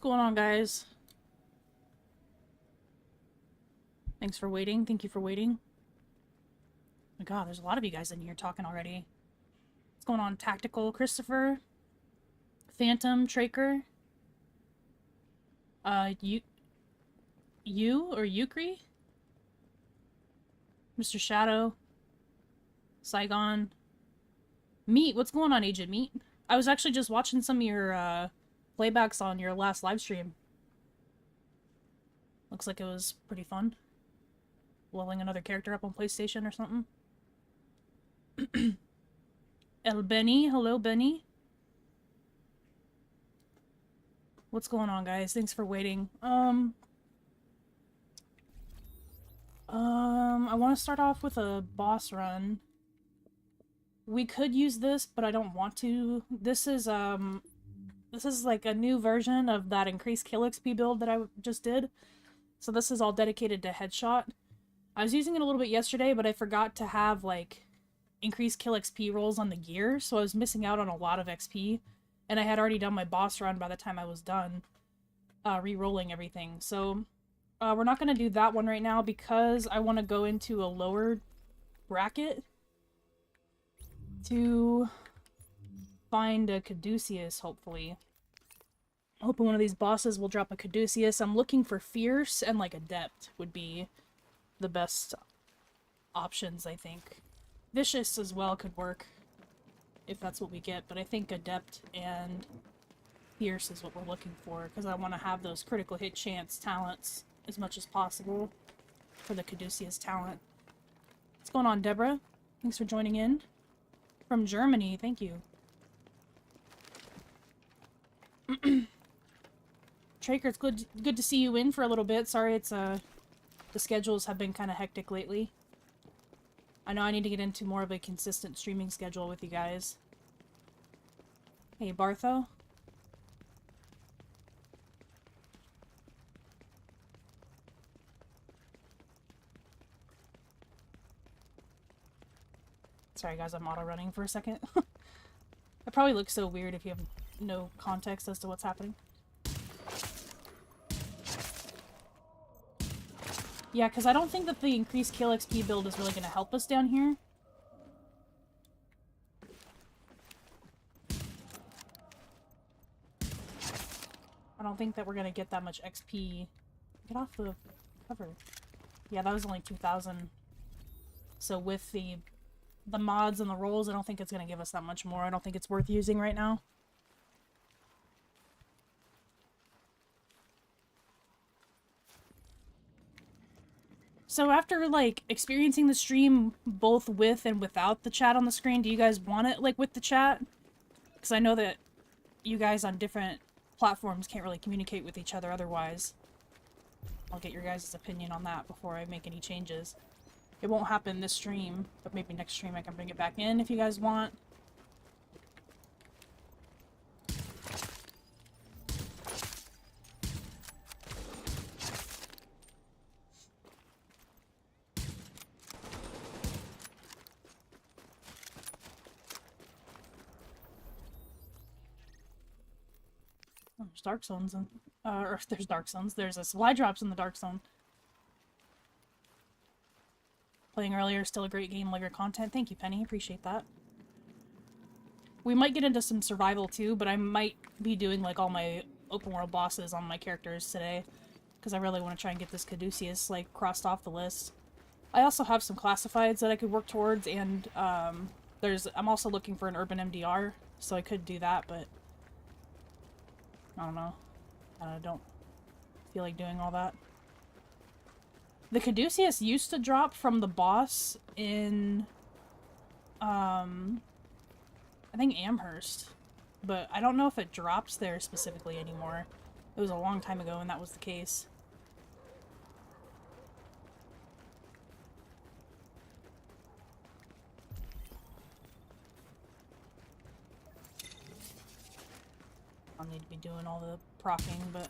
going on, guys? Thanks for waiting. Thank you for waiting. Oh my god, there's a lot of you guys in here talking already. What's going on, Tactical, Christopher? Phantom, Traker? You or Yukri? Mr. Shadow? Saigon? Meat, what's going on, Agent Meat? I was actually just watching some of your, playbacks on your last live stream. Looks like it was pretty fun. Leveling another character up on PlayStation or something. El Benny, hello Benny. What's going on, guys? Thanks for waiting. I want to start off with a boss run. We could use this, but I don't want to. This is like a new version of that increased kill XP build that I just did. So this is all dedicated to headshot. I was using it a little bit yesterday, but I forgot to have, like, increased kill XP rolls on the gear, so I was missing out on a lot of XP. And I had already done my boss run by the time I was done re-rolling everything. So we're not going to do that one right now because I want to go into a lower bracket to find a Caduceus, hopefully. Hoping one of these bosses will drop a Caduceus. I'm looking for Fierce and, like, Adept would be the best options, I think. Vicious as well could work, if that's what we get, but I think Adept and Fierce is what we're looking for, because I want to have those critical hit chance talents as much as possible for the Caduceus talent. What's going on, Deborah? Thanks for joining in. From Germany, thank you. Traker, it's good to see you in for a little bit. Sorry, it's the schedules have been kind of hectic lately. I know I need to get into more of a consistent streaming schedule with you guys. Hey, Bartho. Sorry guys, I'm auto-running for a second. It probably looks so weird if you have no context as to what's happening. Yeah, because I don't think that the increased kill XP build is really going to help us down here. I don't think that we're going to get that much XP. Get off the cover. Yeah, that was only 2,000. So with the mods and the rolls, I don't think it's going to give us that much more. I don't think it's worth using right now. So after, like, experiencing the stream both with and without the chat on the screen, do you guys want it, like, with the chat? Because I know that you guys on different platforms can't really communicate with each other otherwise. I'll get your guys' opinion on that before I make any changes. It won't happen this stream, but maybe next stream I can bring it back in if you guys want. Oh, there's Dark Zones in, or there's Dark Zones. There's a supply drops in the Dark Zone. Playing earlier, still a great game, love your content. Thank you, Penny. Appreciate that. We might get into some survival too, but I might be doing like all my open world bosses on my characters today. Because I really want to try and get this Caduceus like crossed off the list. I also have some classifieds that I could work towards, and I'm also looking for an urban MDR, so I could do that, but I don't know. I don't feel like doing all that. The Caduceus used to drop from the boss in, I think Amherst. But I don't know if it drops there specifically anymore. It was a long time ago when that was the case. I'll need to be doing all the proccing, but...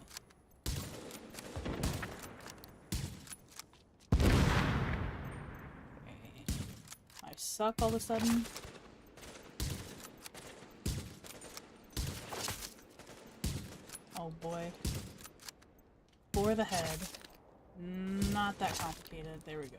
I suck all of a sudden. Oh boy. for the head. Not that complicated. There we go.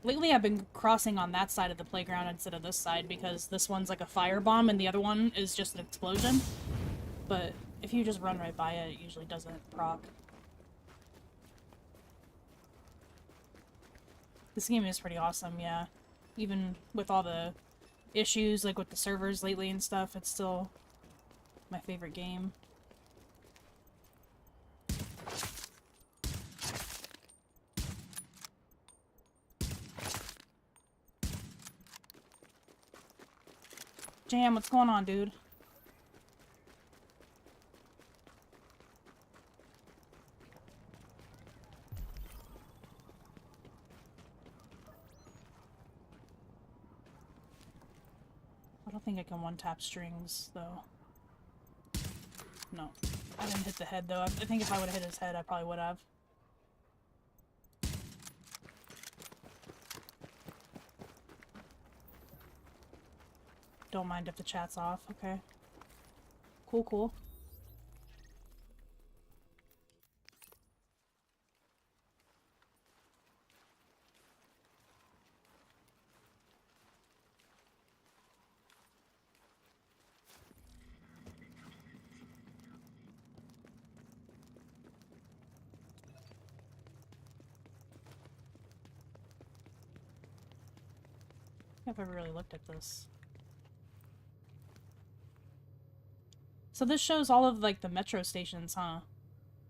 Lately I've been crossing on that side of the playground instead of this side because this one's like a firebomb and the other one is just an explosion. But if you just run right by it, it usually doesn't proc. This game is pretty awesome, yeah. Even with all the issues, like with the servers lately and stuff, it's still my favorite game. Jam, what's going on, dude? I don't think I can one-tap strings, though. No. I didn't hit the head, though. I think if I would have hit his head, I probably would have. Don't mind if the chat's off, okay. Cool, cool. I've ever really looked at this. So this shows all of, like, the metro stations, huh?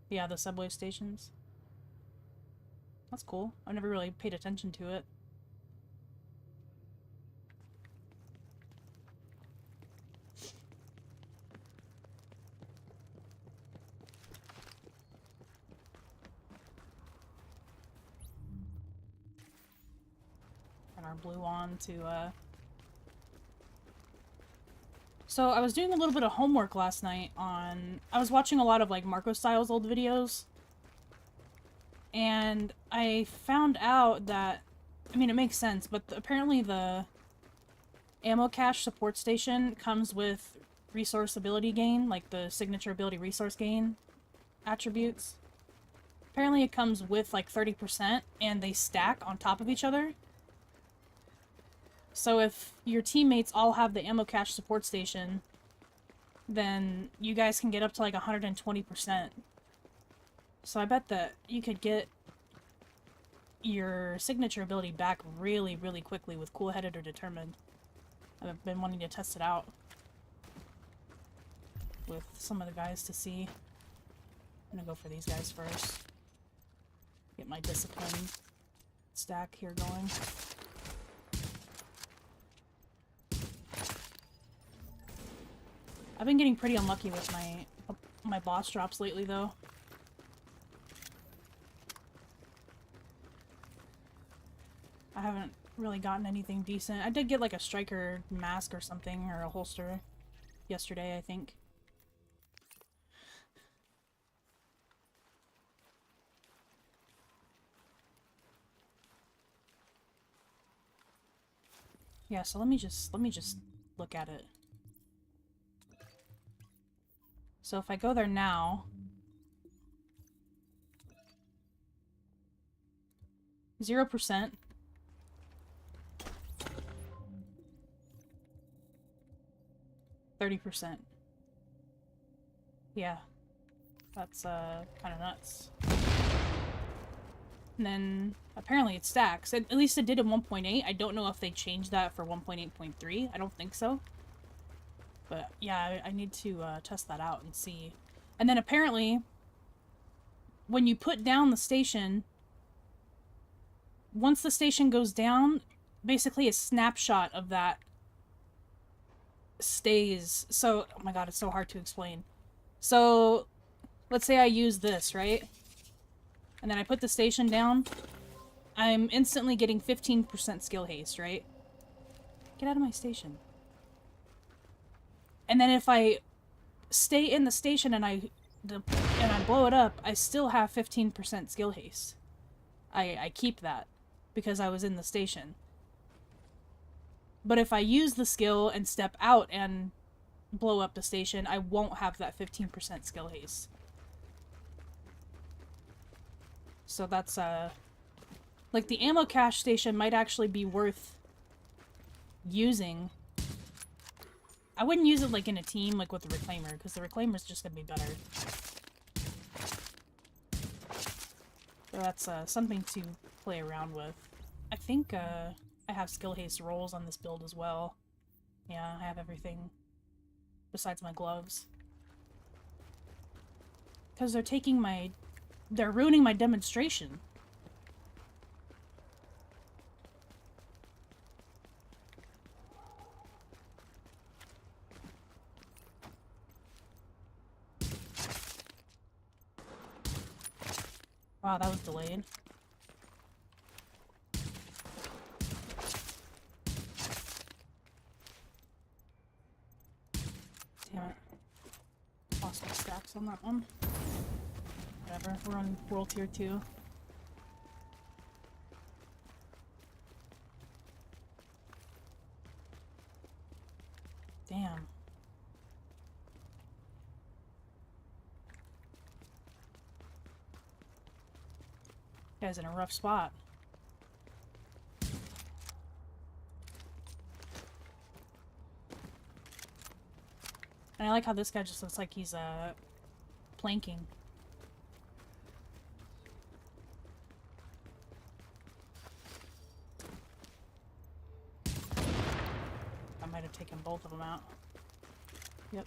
Yeah, the subway stations. That's cool. I've never really paid attention to it. Our blue on to, So, I was doing a little bit of homework last night on... I was watching a lot of, like, Marco Styles' old videos. And I found out that... I mean, it makes sense, but apparently the ammo cache support station comes with resource ability gain, like the signature ability resource gain attributes. Apparently it comes with, like, 30%, and they stack on top of each other. So if your teammates all have the ammo cache support station, then you guys can get up to like 120%. So I bet that you could get your signature ability back really, really quickly with Cool-Headed or Determined. I've been wanting to test it out with some of the guys to see. I'm gonna go for these guys first. Get my discipline stack here going. I've been getting pretty unlucky with my boss drops lately, though. I haven't really gotten anything decent. I did get like a striker mask or something, or a holster yesterday, I think. Yeah, so let me just look at it. So if I go there now, 0%. %. Yeah. That's, kind of nuts. And then, apparently it stacks. At least it did in 1.8. I don't know if they changed that for 1.8.3. I don't think so. But, yeah, I need to, test that out and see. And then apparently, when you put down the station, once the station goes down, basically a snapshot of that stays. So, oh my god, it's so hard to explain. So, let's say I use this, right? And then I put the station down. I'm instantly getting 15% skill haste, right? Get out of my station. And then if I stay in the station and I blow it up, I still have 15% skill haste. I keep that because I was in the station. But if I use the skill and step out and blow up the station, I won't have that 15% skill haste. So that's, like, the ammo cache station might actually be worth using. I wouldn't use it, like, in a team, like, with the Reclaimer, because the Reclaimer's just gonna be better. So that's, something to play around with. I think, I have skill haste rolls on this build as well. Yeah, I have everything besides my gloves. Because they're taking my... They're ruining my demonstration. Wow, that was delayed. Damn it. Lost my stacks on that one. Whatever, we're on World Tier 2. Damn. Guy's in a rough spot. And I like how this guy just looks like he's, planking. I might have taken both of them out. Yep.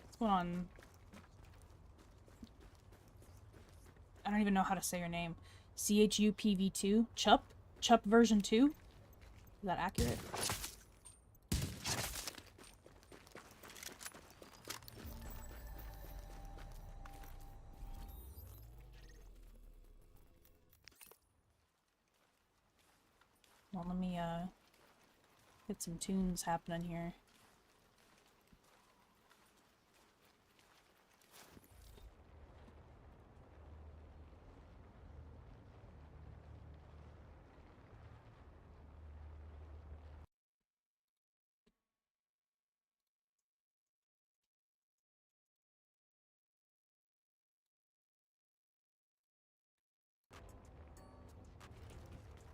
What's going on? I don't even know how to say your name. CHUPV2? Chup? Chup version 2? Is that accurate? Well, let me, get some tunes happening here.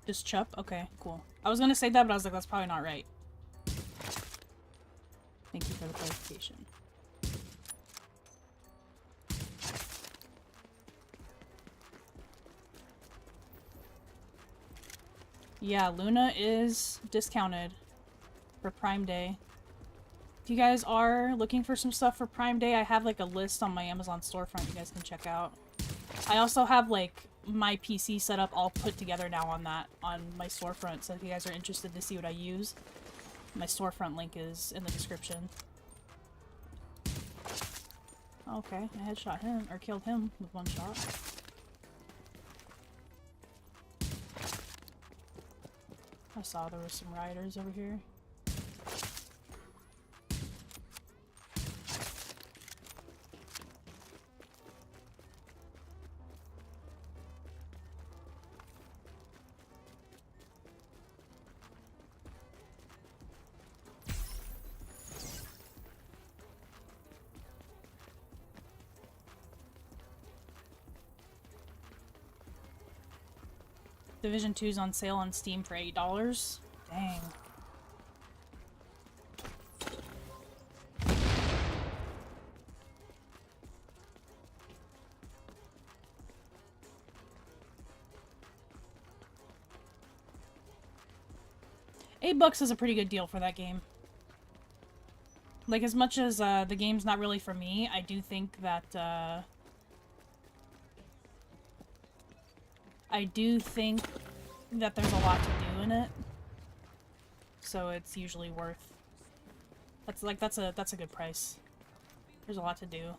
Just Chup? Okay, cool. I was gonna say that, but I was like, that's probably not right. Thank you for the clarification. Yeah, Luna is discounted for Prime Day. If you guys are looking for some stuff for Prime Day, I have like a list on my Amazon storefront you guys can check out. I also have like my PC setup all put together now on my storefront, so if you guys are interested to see what I use, my storefront link is in the description. Okay, I headshot him, or killed him with one shot. I saw there were some rioters over here. Division 2's on sale on Steam for $8. Dang. $8 is a pretty good deal for that game. Like, as much as the game's not really for me, I do think that there's a lot to do in it. So it's usually worth... That's a good price. There's a lot to do.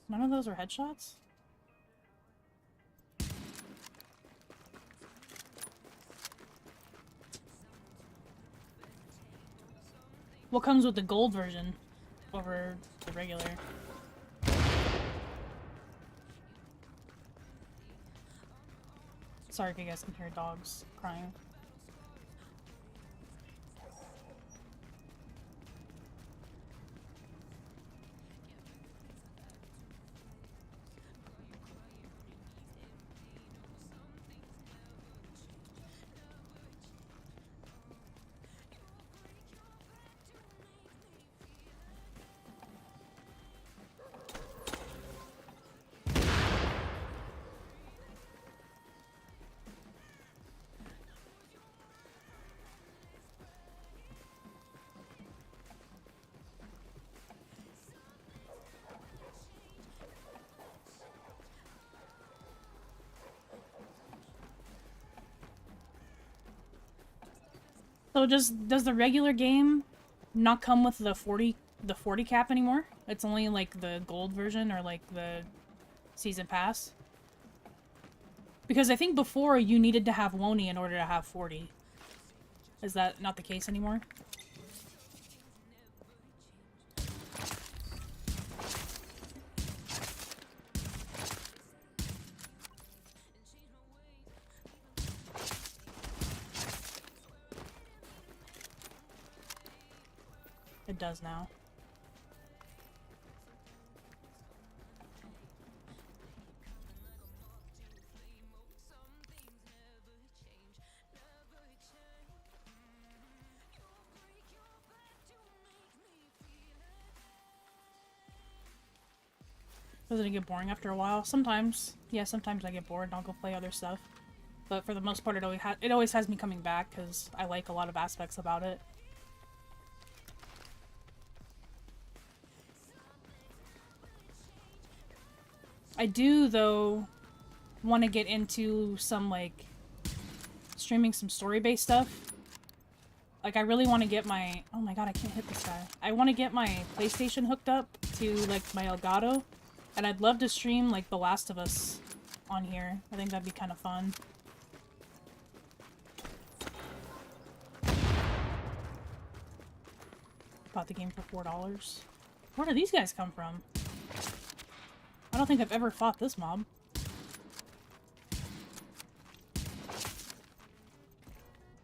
None of those are headshots? What comes with the gold version? over the regular. Sorry if you guys can hear dogs crying. So does the regular game not come with the 40 cap anymore? It's only like the gold version or like the season pass? Because I think before you needed to have Wony in order to have 40. Is that not the case anymore? It does now. Doesn't it get boring after a while? Sometimes. Yeah, sometimes I get bored and I'll go play other stuff. But for the most part, it always has me coming back because I like a lot of aspects about it. I do, though, want to get into some, like, streaming some story-based stuff. Like, I really want to get my... Oh my god, I can't hit this guy. I want to get my PlayStation hooked up to, like, my Elgato. And I'd love to stream, like, The Last of Us on here. I think that'd be kind of fun. Bought the game for $4. Where do these guys come from? I don't think I've ever fought this mob.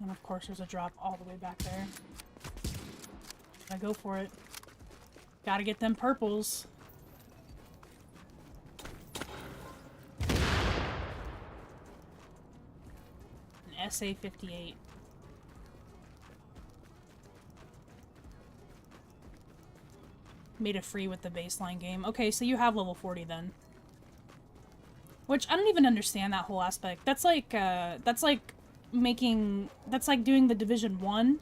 And of course there's a drop all the way back there. I go for it. Gotta get them purples. An SA-58. Made it free with the baseline game. Okay, so you have level 40 then. Which, I don't even understand that whole aspect. That's like doing the Division 1.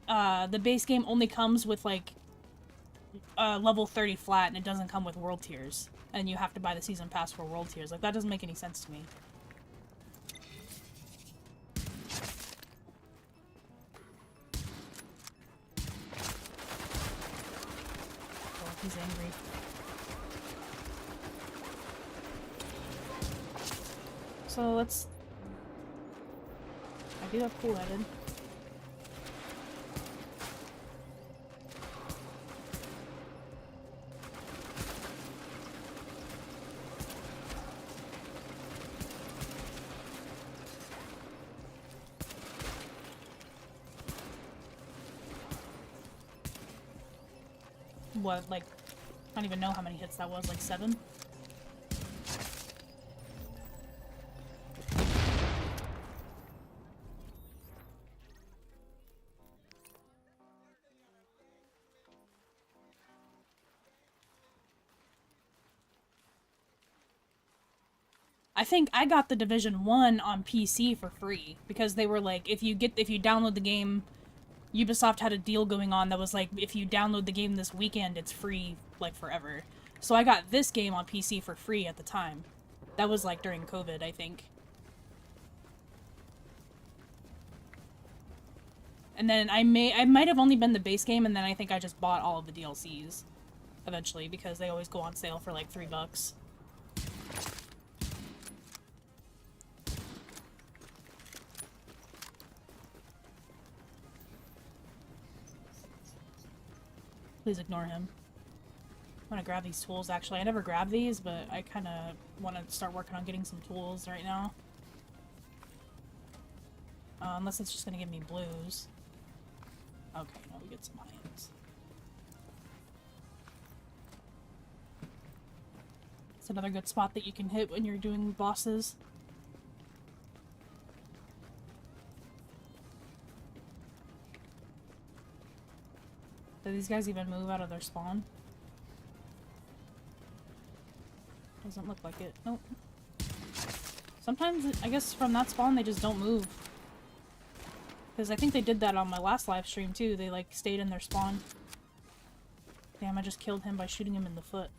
The base game only comes with, like, level 30 flat, and it doesn't come with world tiers. And you have to buy the season pass for world tiers. Like, that doesn't make any sense to me. He's angry. So let's... I do have cool-headed. What, like... I don't even know how many hits that was, like 7? I think I got the Division 1 on PC for free, because they were like, if you download the game, Ubisoft had a deal going on that was like, if you download the game this weekend, it's free, like, forever. So I got this game on PC for free at the time. That was, like, during COVID, I think. And then I might have only been the base game, and then I think I just bought all of the DLCs eventually, because they always go on sale for, like, $3. Please ignore him. I'm gonna grab these tools, actually. I never grab these, but I kind of want to start working on getting some tools right now. Unless it's just gonna give me blues. Okay, no, we get some irons. It's another good spot that you can hit when you're doing bosses. Do these guys even move out of their spawn? Doesn't look like it. Nope. Sometimes, I guess from that spawn, they just don't move. Because I think they did that on my last live stream, too. They, like, stayed in their spawn. Damn, I just killed him by shooting him in the foot.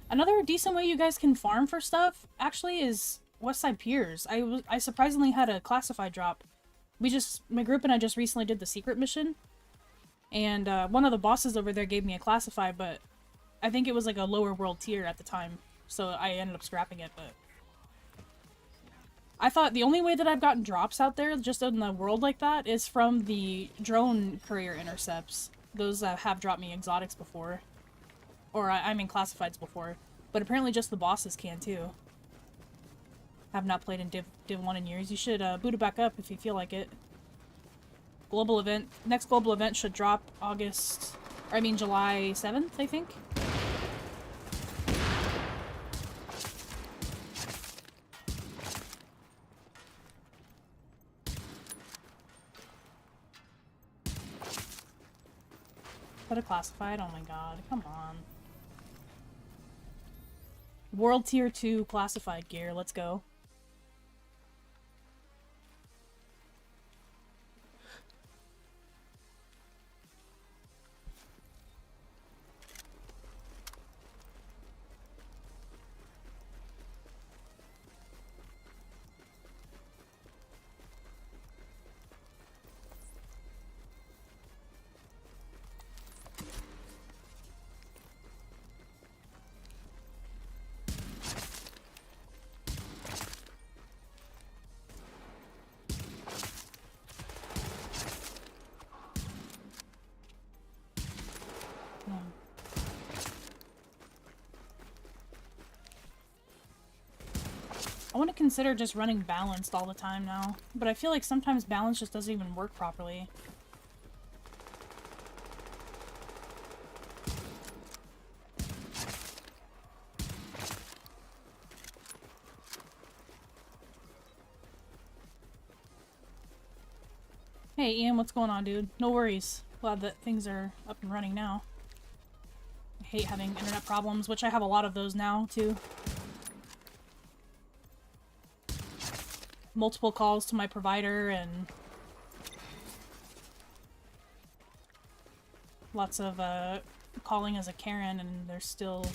Another decent way you guys can farm for stuff, actually, is Westside Piers. I surprisingly had a classified drop. My group and I just recently did the secret mission. And, one of the bosses over there gave me a classified, but I think it was, like, a lower world tier at the time. So I ended up scrapping it, but... I thought the only way that I've gotten drops out there, just in the world like that, is from the drone courier intercepts. Those have dropped me exotics before. Or, I mean classifieds before. But apparently just the bosses can, too. Have not played in Div 1 in years. You should boot it back up if you feel like it. Global event. Next global event should drop July 7th, I think. Put a classified? Oh my god, come on. World Tier 2 classified gear, let's go. I want to consider just running balanced all the time now, but I feel like sometimes balance just doesn't even work properly. Hey Ian, what's going on, dude? No worries. Glad that things are up and running now. I hate having internet problems, which I have a lot of those now, too. Multiple calls to my provider and lots of calling as a Karen, and there's still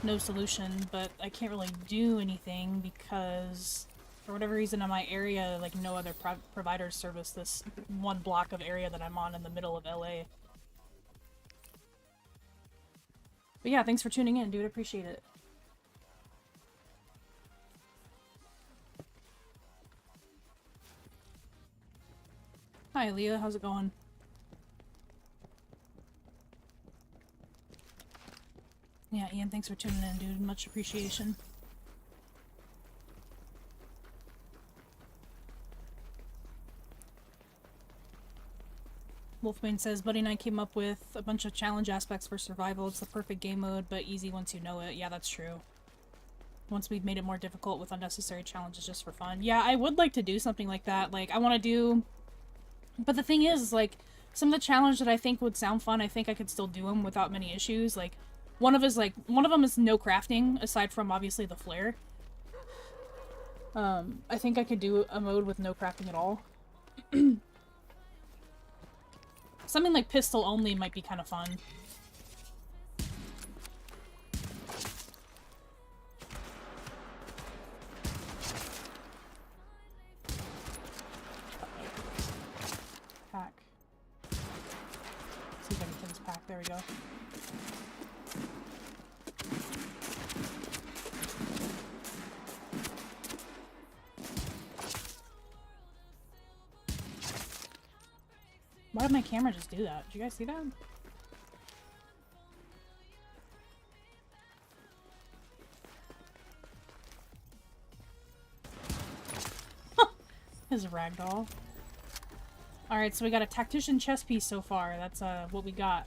no solution, but I can't really do anything because for whatever reason in my area, like, no other providers service this one block of area that I'm on in the middle of LA. But yeah, thanks for tuning in, dude. Appreciate it. Hi, Leah. How's it going? Yeah, Ian, thanks for tuning in, dude. Much appreciation. Wolfbane says, Buddy and I came up with a bunch of challenge aspects for survival. It's the perfect game mode, but easy once you know it. Yeah, that's true. Once we've made it more difficult with unnecessary challenges just for fun. Yeah, I would like to do something like that. Like, I want to do... But the thing is, like, some of the challenges that I think would sound fun, I think I could still do them without many issues. Like, one of them is no crafting, aside from, obviously, the flare. I think I could do a mode with no crafting at all. Something like pistol only might be kind of fun. Pack. See if anything's packed. There we go. Why did my camera just do that? Did you guys see that? His ragdoll. Alright, so we got a tactician chess piece so far. That's what we got.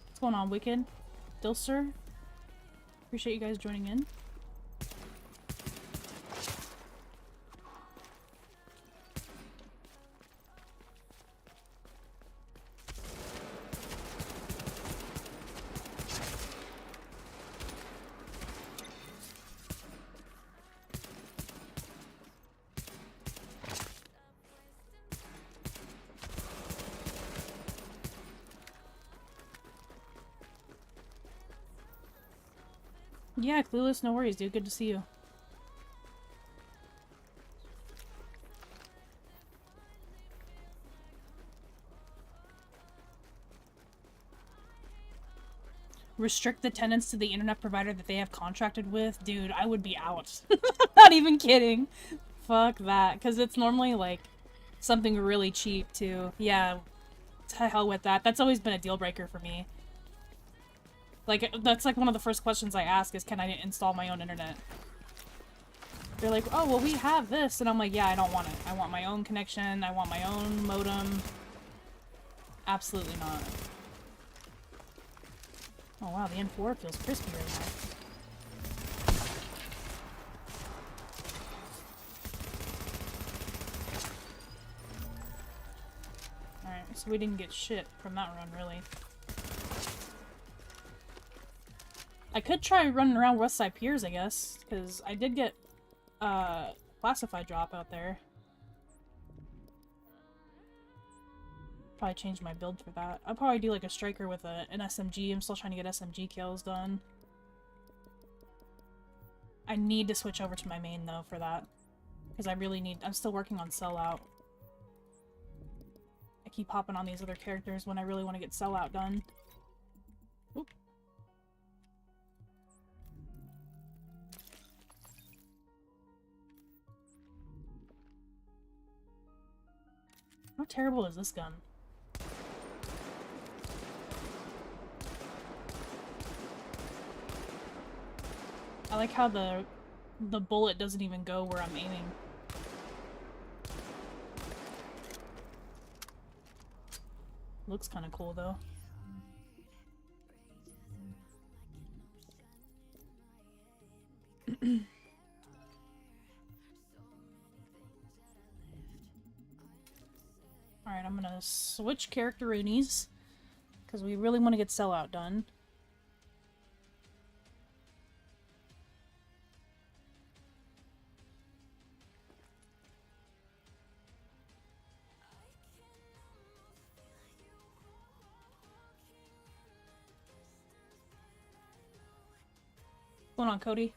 What's going on, Wicked? Dilster? Appreciate you guys joining in. Yeah, Clueless, no worries, dude. Good to see you. Restrict the tenants to the internet provider that they have contracted with? Dude, I would be out. Not even kidding. Fuck that. Because it's normally, like, something really cheap, too. Yeah, to hell with that. That's always been a deal breaker for me. Like, that's like one of the first questions I ask is, can I install my own internet? They're like, oh, well, we have this. And I'm like, yeah, I don't want it. I want my own connection. I want my own modem. Absolutely not. Oh, wow, the M4 feels crispy right now. Alright, so we didn't get shit from that run, really. I could try running around Westside Piers, I guess, because I did get classified drop out there. Probably change my build for that. I'll probably do like a striker with an SMG. I'm still trying to get SMG kills done. I need to switch over to my main though for that. Because I really need- I'm still working on Sellout. I keep hopping on these other characters when I really want to get Sellout done. Oop. How terrible is this gun? I like how the bullet doesn't even go where I'm aiming. Looks kind of cool though. Alright, I'm gonna switch character roonies because we really want to get Sellout done. What's going on, Cody?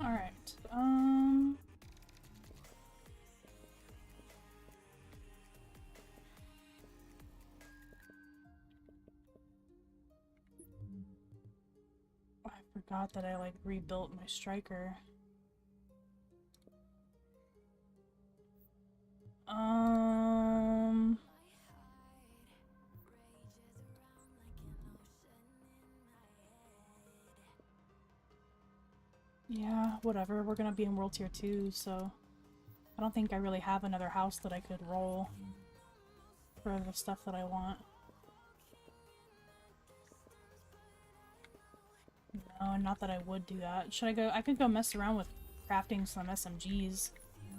Alright, I forgot that I, like, rebuilt my striker. Yeah, whatever. We're gonna be in World Tier 2, so I don't think I really have another house that I could roll for the stuff that I want. No, not that I would do that. Should I go? I could go mess around with crafting some SMGs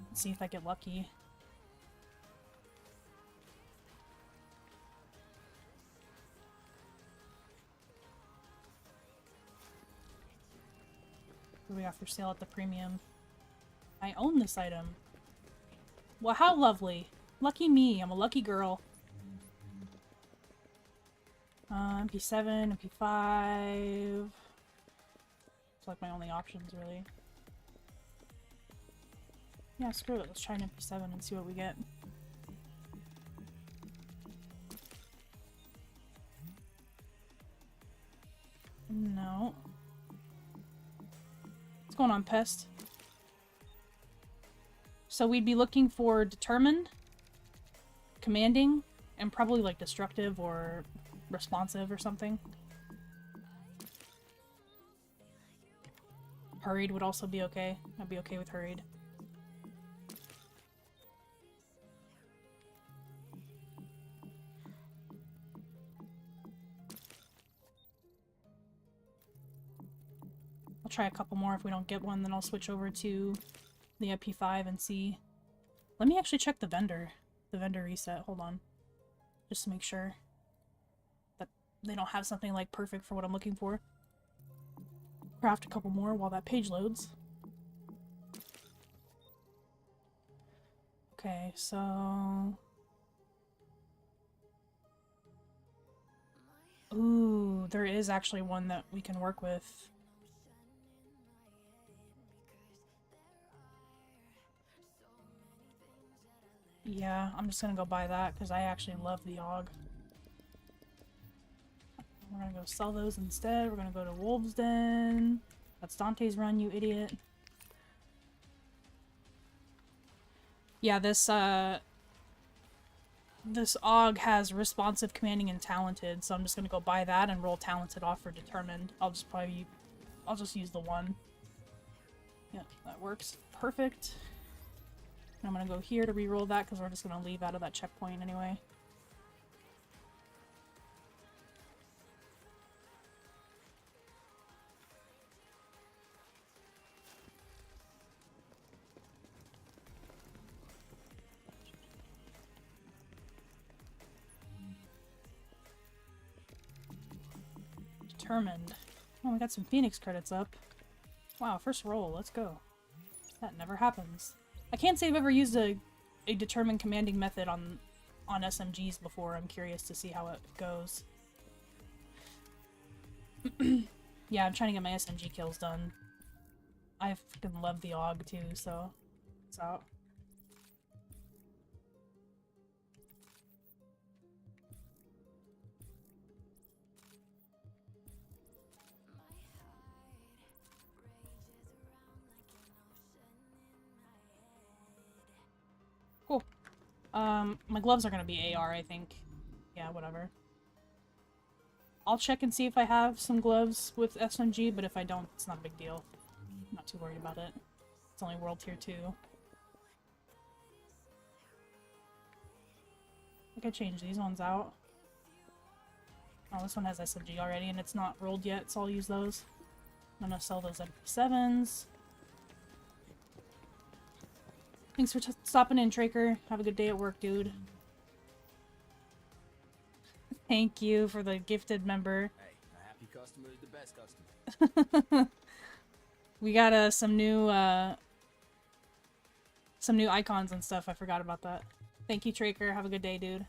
and see if I get lucky. we got for sale at the premium? I own this item. Well, how lovely. Lucky me. I'm a lucky girl. MP7, MP5. It's like my only options, really. Yeah, screw it. Let's try an MP7 and see what we get. No. What's going on, Pest? So we'd be looking for determined, commanding, and probably like destructive or responsive or something. Hurried would also be okay. I'd be okay with hurried. I'll try a couple more. If we don't get one, then I'll switch over to the MP5 and see. Let me actually check the vendor reset. Hold on. Just to make sure that they don't have something like perfect for what I'm looking for. Craft a couple more while that page loads. Okay, so... Ooh, there is actually one that we can work with. Yeah, I'm just gonna go buy that because I actually love the AUG. We're gonna go sell those instead. We're gonna go to Wolves Den. That's Dante's Run, you idiot. Yeah, this AUG has responsive, commanding, and talented, so I'm just gonna go buy that and roll talented off for determined. I'll just use the one. Yep, that works perfect. And I'm gonna go here to re-roll that because we're just gonna leave out of that checkpoint anyway. Determined. Oh, we got some Phoenix credits up. Wow, first roll, let's go. That never happens. I can't say I've ever used a determined commanding method on SMGs before. I'm curious to see how it goes. Yeah, I'm trying to get my SMG kills done. I fucking love the AUG too, so it's out. Cool. My gloves are gonna be AR, I think. Yeah, whatever. I'll check and see if I have some gloves with SMG, but if I don't, it's not a big deal. I'm not too worried about it. It's only World Tier 2. I think I changed these ones out. Oh, this one has SMG already, and it's not rolled yet, so I'll use those. I'm gonna sell those MP7s. Thanks for stopping in, Traker. Have a good day at work, dude. Thank you for the gifted member. Hey, a happy customer is the best customer. We got some new icons and stuff. I forgot about that. Thank you, Traker. Have a good day, dude.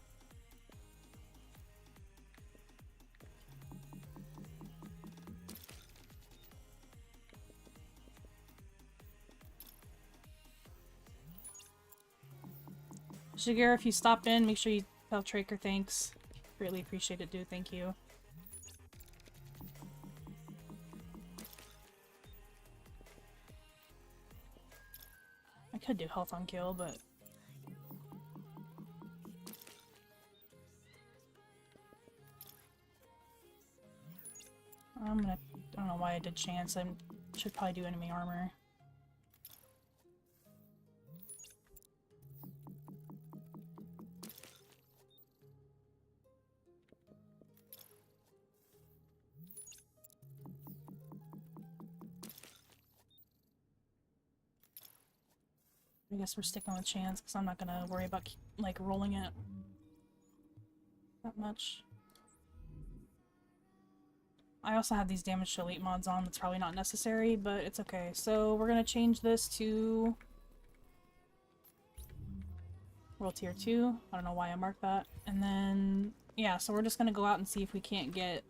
Shigeru, if you stop in, make sure you tell Traker thanks. Really appreciate it, dude. Thank you. I could do health on kill, but... I don't know why I did chance. I should probably do enemy armor. I guess we're sticking with chance because I'm not gonna worry about like rolling it that much. I also have these damage to elite mods on. That's probably not necessary, but it's okay. So we're gonna change this to World Tier 2. I don't know why I marked that. And then, yeah, so we're just gonna go out and see if we can't get...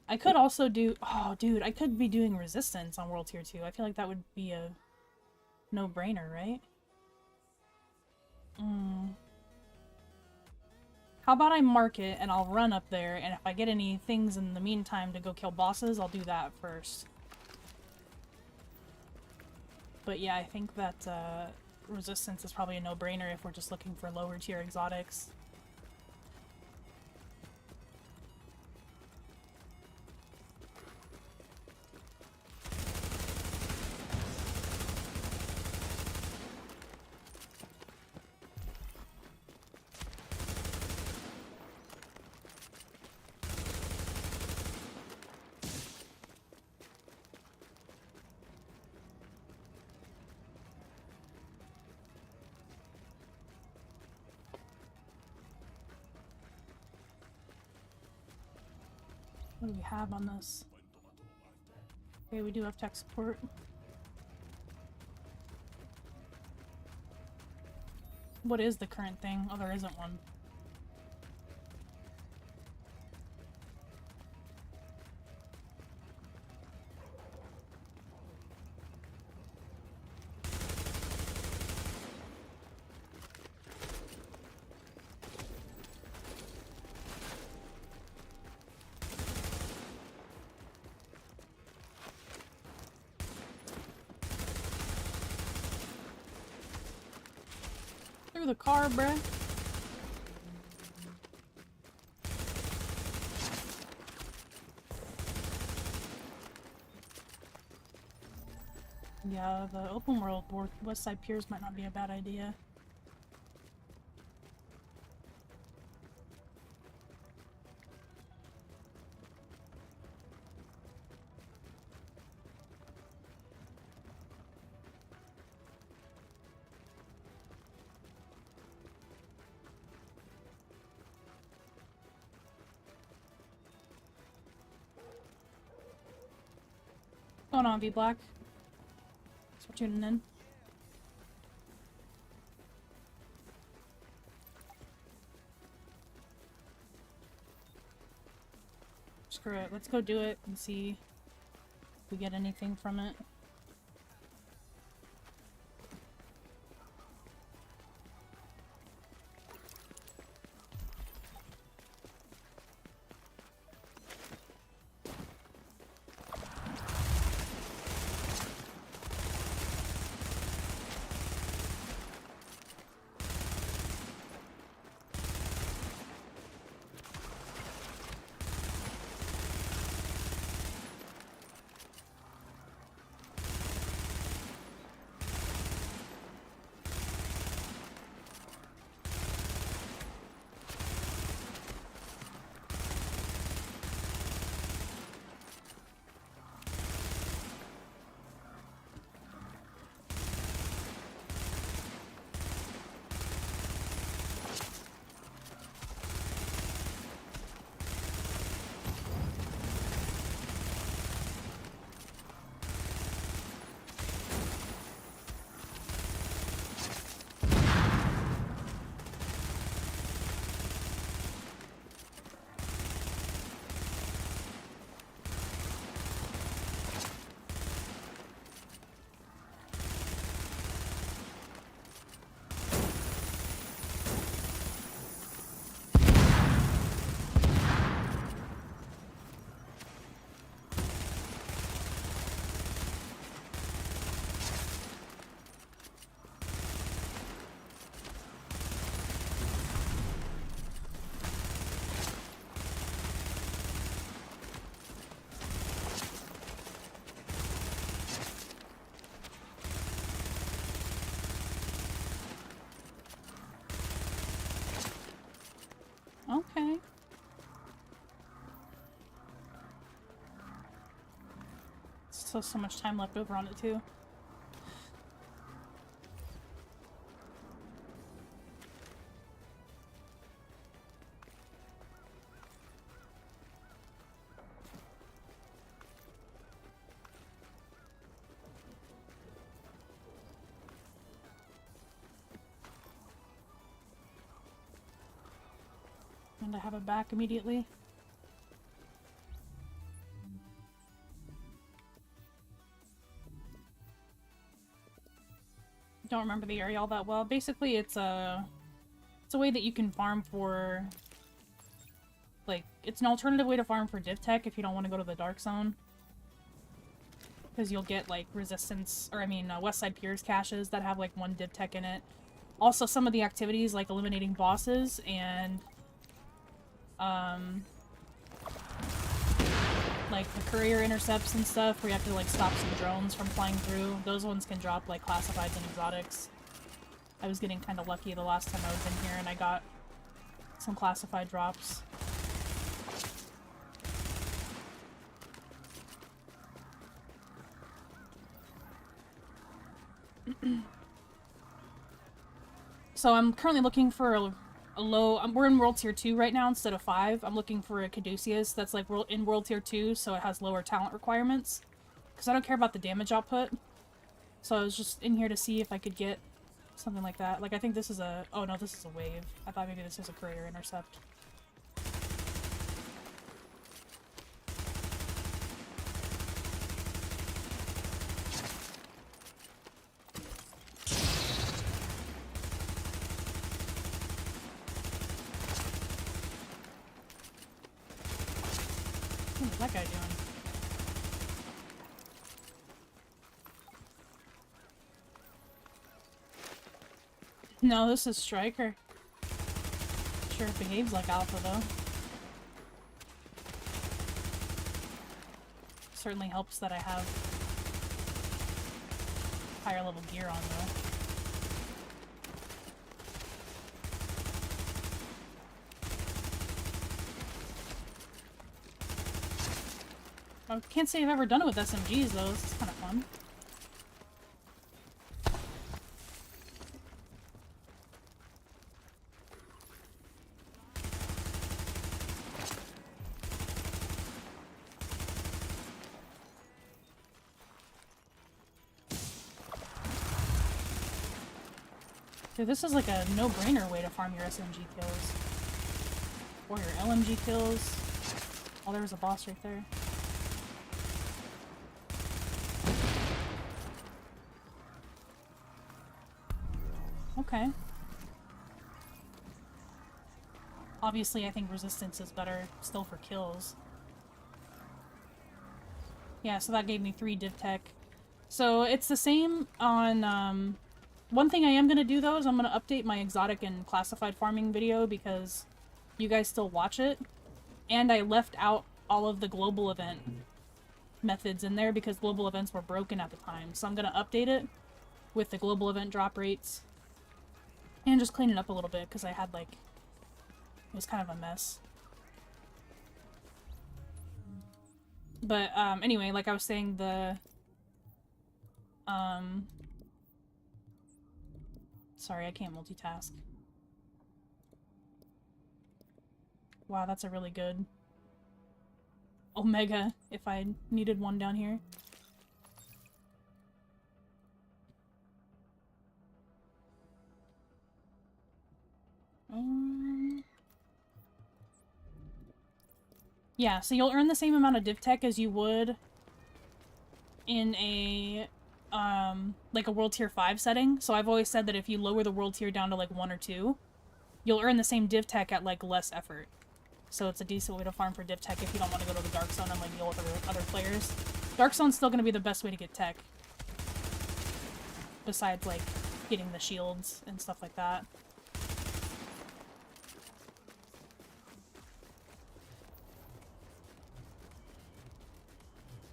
I could also do... Oh, dude, I could be doing Resistance on World Tier 2. I feel like that would be a no-brainer, right? How about I mark it and I'll run up there, and if I get any things in the meantime to go kill bosses, I'll do that first. But yeah, I think that Resistance is probably a no-brainer if we're just looking for lower tier exotics. What do we have on this? Okay, we do have tech support. What is the current thing? Oh, there isn't one. Through the car, bruh. Yeah, the open world West Side Piers might not be a bad idea. What's going on, V-Black? Thanks for tuning in. Screw it, let's go do it and see if we get anything from it. Okay. Still so much time left over on it too. And I have it back immediately. Don't remember the area all that well. Basically, it's a way that you can farm for, like, it's an alternative way to farm for div tech if you don't want to go to the dark zone. Because you'll get, like, resistance, or I mean, Westside Piers caches that have, like, 1 div tech in it. Also, some of the activities, like eliminating bosses and, like, the courier intercepts and stuff, where you have to, like, stop some drones from flying through. Those ones can drop, like, classifieds and exotics. I was getting kind of lucky the last time I was in here, and I got some classified drops. So I'm currently looking for a low... we're in World Tier 2 right now instead of 5. I'm looking for a Caduceus that's like in World Tier 2, so it has lower talent requirements. Because I don't care about the damage output. So I was just in here to see if I could get something like that. Like, I think this is a... oh no, this is a wave. I thought maybe this was a courier intercept. What is that guy doing? No, this is Striker. Sure it behaves like Alpha, though. Certainly helps that I have higher level gear on, though. I can't say I've ever done it with SMGs, though. This is kind of fun. Dude, this is like a no-brainer way to farm your SMG kills. Or your LMG kills. Oh, there was a boss right there. Okay. Obviously, I think resistance is better still for kills. Yeah, so that gave me 3 div tech. So it's the same on, one thing I am gonna do, though, is I'm gonna update my exotic and classified farming video because you guys still watch it. And I left out all of the global event methods in there because global events were broken at the time. So I'm gonna update it with the global event drop rates. And just clean it up a little bit, because I had, like... it was kind of a mess. But, anyway, like I was saying, the... sorry, I can't multitask. Wow, that's a really good... Omega, if I needed one down here. Yeah, so you'll earn the same amount of div tech as you would in a, like a World Tier 5 setting. So I've always said that if you lower the World Tier down to, like, 1 or 2, you'll earn the same div tech at, like, less effort. So it's a decent way to farm for div tech if you don't want to go to the Dark Zone and, like, deal with other players. Dark Zone's still going to be the best way to get tech. Besides, like, getting the shields and stuff like that.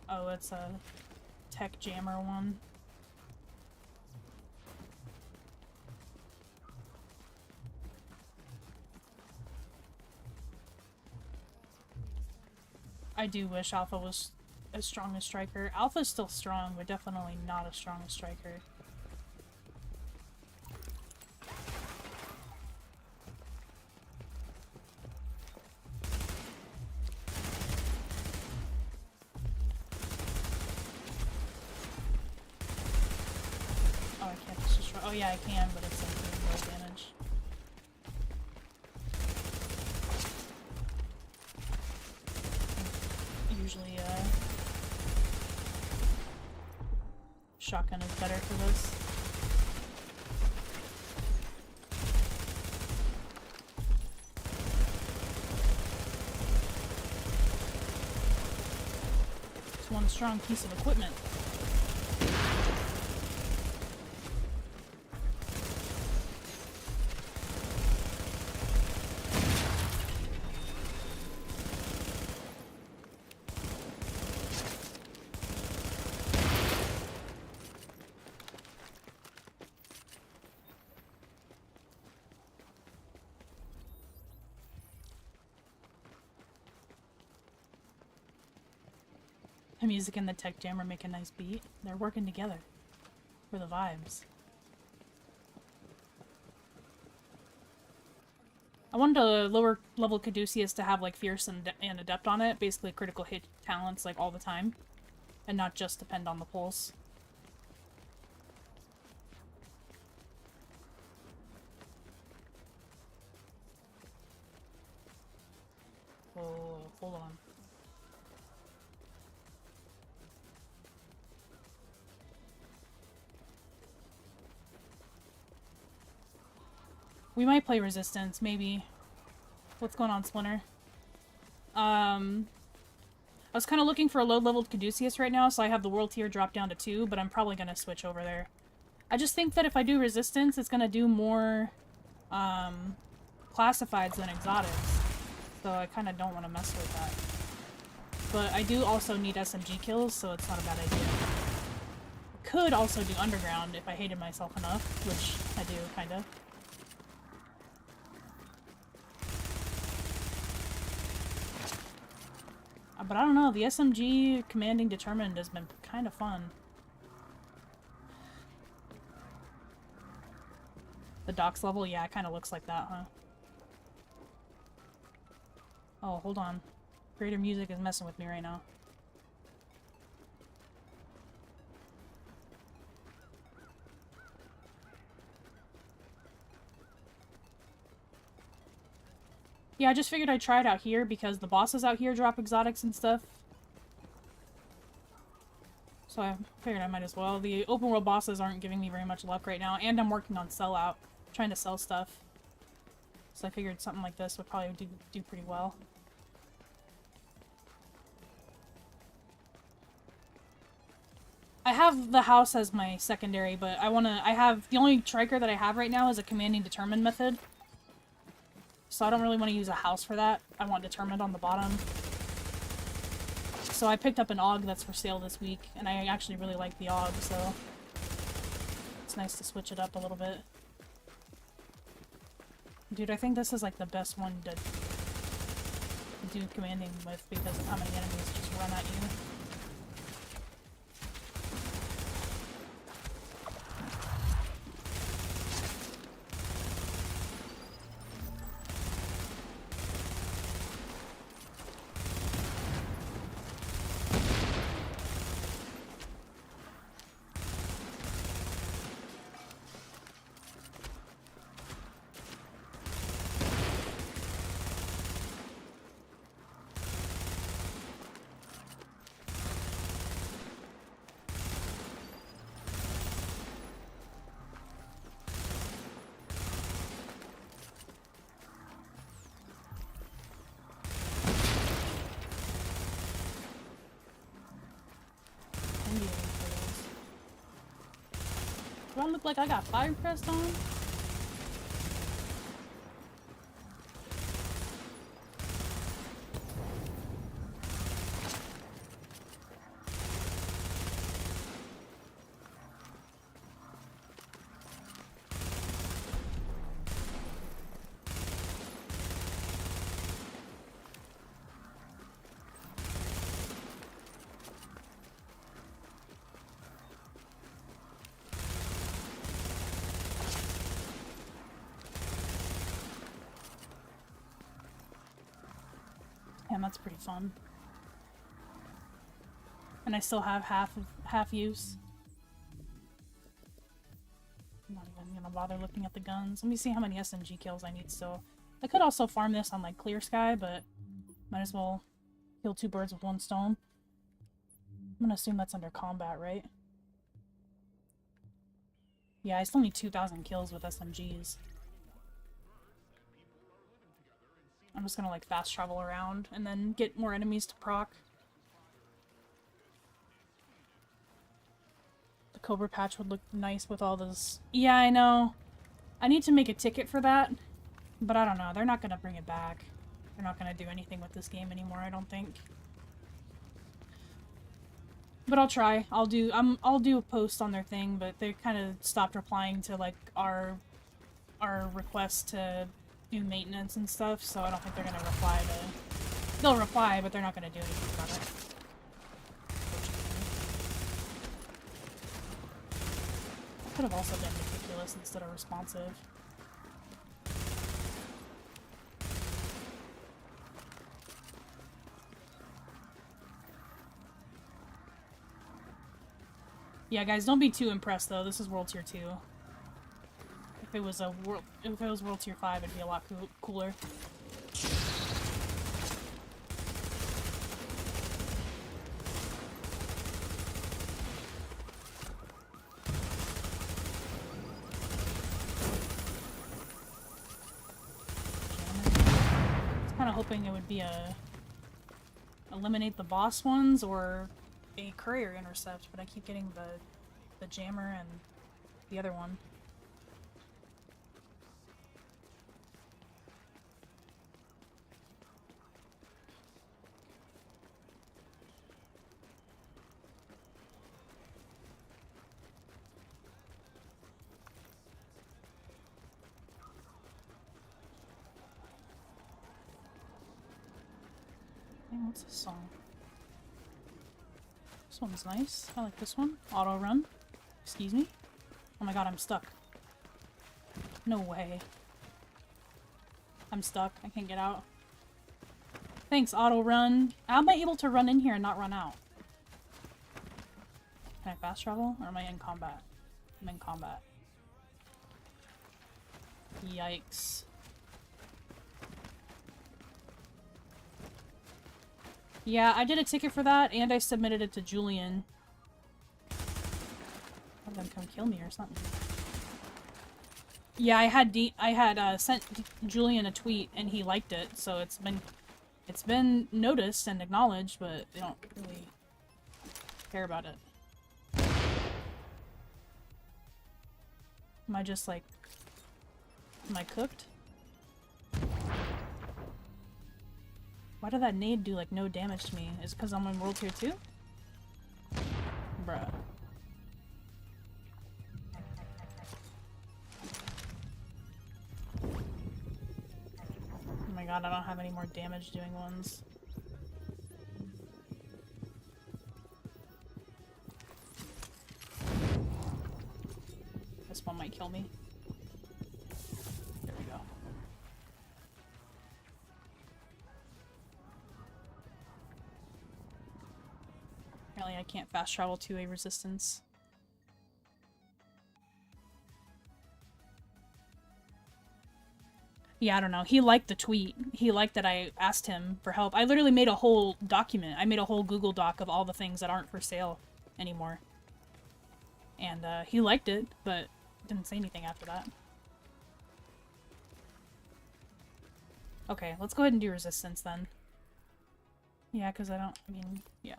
Oh, it's a tech jammer one. I do wish Alpha was as strong as Striker. Alpha's still strong, but definitely not as strong as Striker. Oh, I can't just destroy. Oh yeah, I can, but it's like doing more damage. Shotgun is better for this. It's one strong piece of equipment. The music and the tech jammer make a nice beat. They're working together for the vibes. I wanted a lower level Caduceus to have like Fierce and Adept on it, basically critical hit talents like all the time, and not just depend on the pulse. Oh, hold on. We might play Resistance, maybe. What's going on, Splinter? I was kind of looking for a low-leveled Caduceus right now, so I have the World Tier drop down to 2, but I'm probably going to switch over there. I just think that if I do Resistance, it's going to do more classifieds than exotics. So I kind of don't want to mess with that. But I do also need SMG kills, so it's not a bad idea. Could also do Underground if I hated myself enough, which I do, kind of. But I don't know, the SMG commanding Determined has been kind of fun. The docks level? Yeah, it kind of looks like that, huh? Oh, hold on. Greater music is messing with me right now. Yeah, I just figured I'd try it out here because the bosses out here drop exotics and stuff. So I figured I might as well. The open world bosses aren't giving me very much luck right now, and I'm working on sellout, trying to sell stuff. So I figured something like this would probably do pretty well. I have the house as my secondary, but I have, the only triker that I have right now is a commanding Determined method. So I don't really want to use a house for that. I want Determined on the bottom. So I picked up an AUG that's for sale this week, and I actually really like the AUG, so it's nice to switch it up a little bit. Dude, I think this is like the best one to do commanding with because of how many enemies just run at you. Do I look like I got fire crest on? Damn, that's pretty fun. And I still have half use. I'm not even gonna bother looking at the guns. Let me see how many SMG kills I need still. I could also farm this on like clear sky, but might as well kill 2 birds with 1 stone. I'm gonna assume that's under combat, right? Yeah, I still need 2,000 kills with SMGs. I'm just gonna, like, fast travel around and then get more enemies to proc. The Cobra Patch would look nice with all those... Yeah, I know. I need to make a ticket for that, but I don't know. They're not gonna bring it back. They're not gonna do anything with this game anymore, I don't think. But I'll try. I'll do a post on their thing, but they kind of stopped replying to, like, our request to do maintenance and stuff, so I don't think they're gonna reply to... They'll reply, but they're not gonna do anything about it. I could have also been meticulous instead of responsive. Yeah, guys, don't be too impressed though. This is World Tier 2. If it was World Tier 5, it'd be a lot cooler. I was kind of hoping it would be a eliminate the boss ones or a courier intercept, but I keep getting the jammer and the other one. Hey, what's this song? This one's nice. I like this one. Auto run. Excuse me? Oh my god, I'm stuck. No way. I'm stuck. I can't get out. Thanks, auto run. How am I able to run in here and not run out? Can I fast travel? Or am I in combat? I'm in combat. Yikes. Yeah, I did a ticket for that, and I submitted it to Julian. Have them come kill me or something. Yeah, I had sent Julian a tweet, and he liked it, so it's been noticed and acknowledged, but they don't really care about it. Am I just like... Am I cooked? Why did that nade do, like, no damage to me? Is it because I'm in World Tier 2? Bruh. Oh my god, I don't have any more damage doing ones. This one might kill me. There we go. Apparently I can't fast travel to a resistance. Yeah, I don't know. He liked the tweet. He liked that I asked him for help. I literally made a whole document. I made a whole Google Doc of all the things that aren't for sale anymore. And he liked it, but didn't say anything after that. Okay, let's go ahead and do resistance then. Yeah, because I mean, yeah.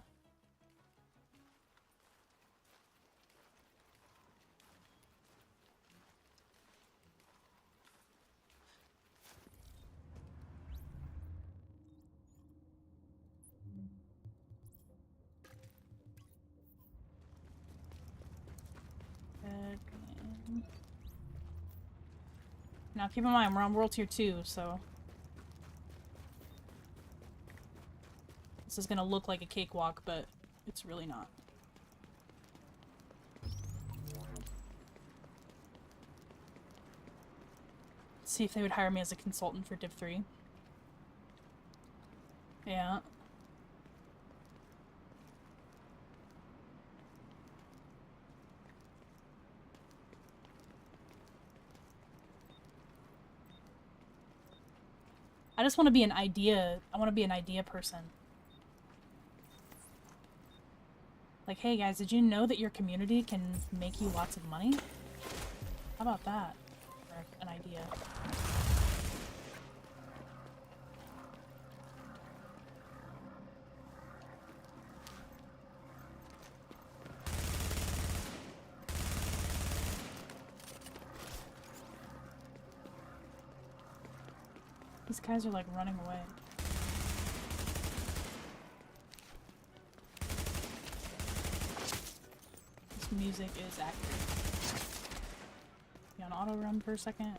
Now keep in mind, we're on World Tier 2, so... This is gonna look like a cakewalk, but it's really not. Let's see if they would hire me as a consultant for Div 3. Yeah. I just want to be an idea. I want to be an idea person. Like, hey guys, did you know that your community can make you lots of money? How about that? For an idea. These guys are like running away. This music is accurate. Be on auto run for a second.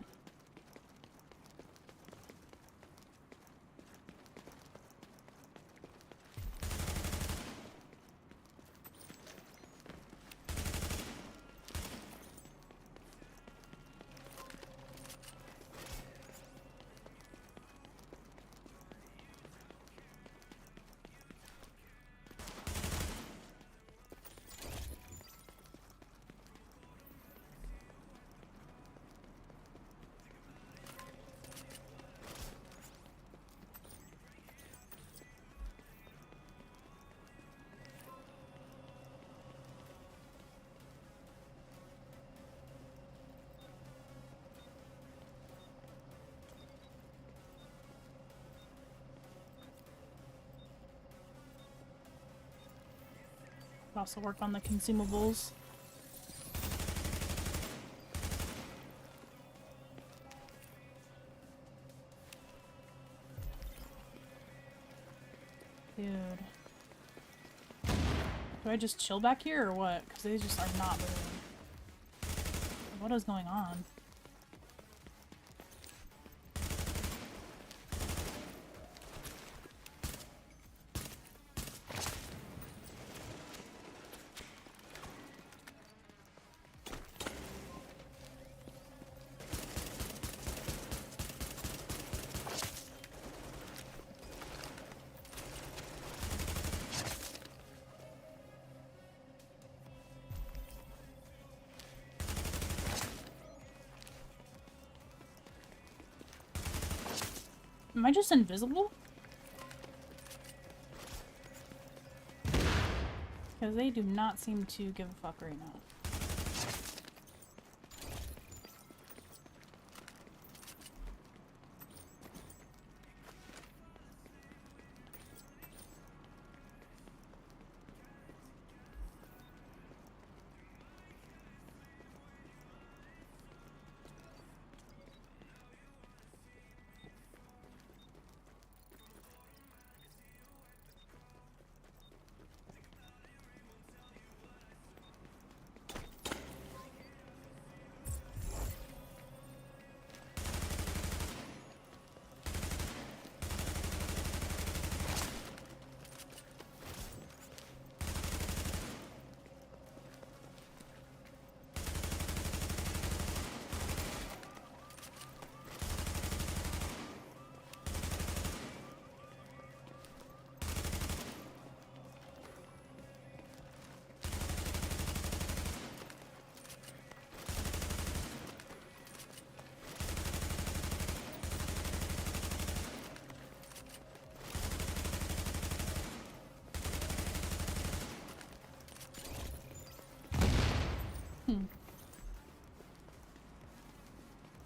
Also work on the consumables. Dude. Do I just chill back here or what? Because they just are not moving. What is going on? Am I just invisible? Because they do not seem to give a fuck right now.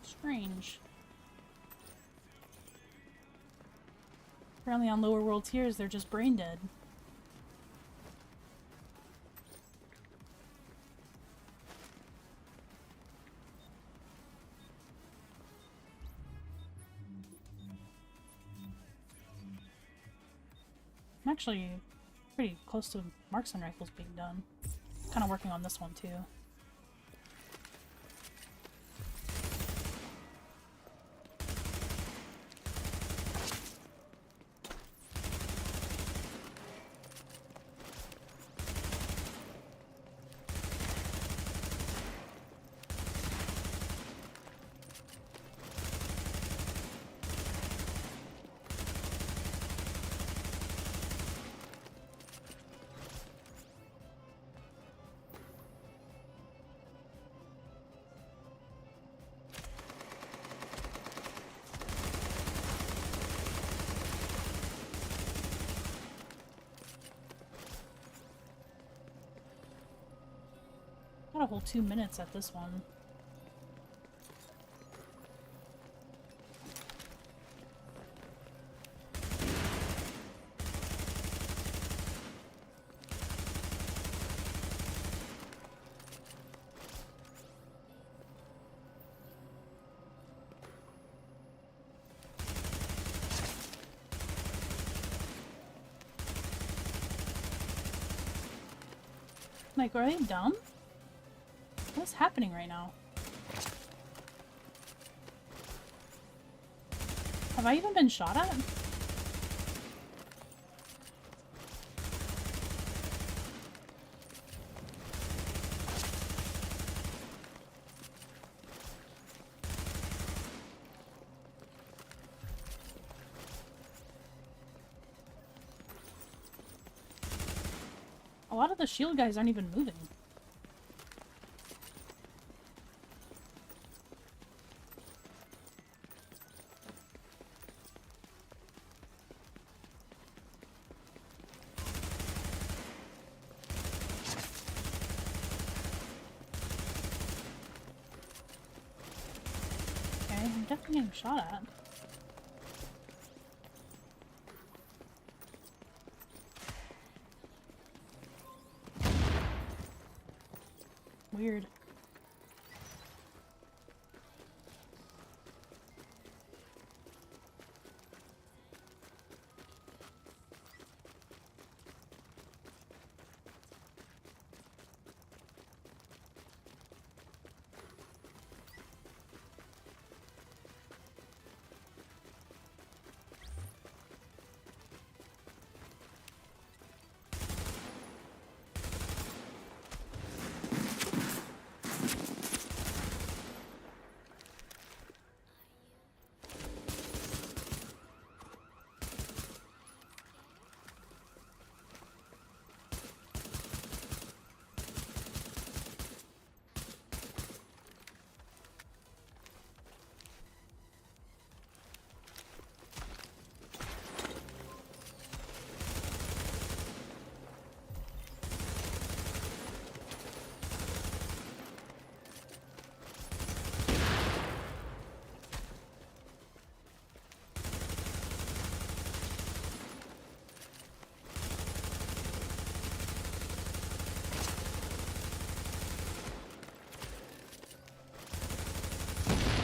Strange. Apparently on lower world tiers, they're just brain dead. I'm actually pretty close to marksman rifles being done. Kind of working on this one too. Got a whole 2 minutes at this one. Like, are they dumb? What's happening right now? Have I even been shot at? A lot of the shield guys aren't even moving. Okay, I'm definitely getting shot at. Weird.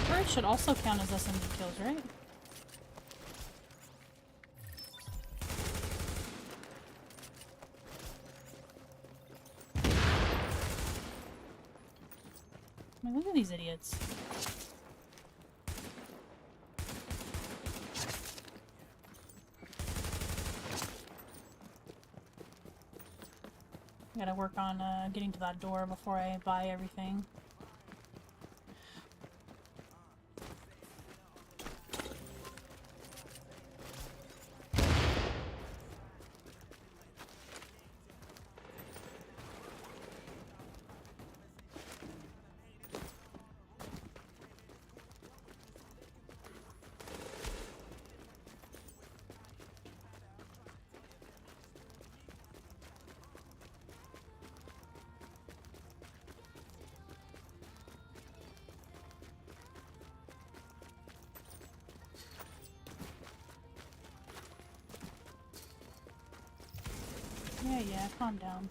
Birds should also count as SMG kills, right? I mean, look at these idiots. I gotta work on getting to that door before I buy everything. Yeah, calm down.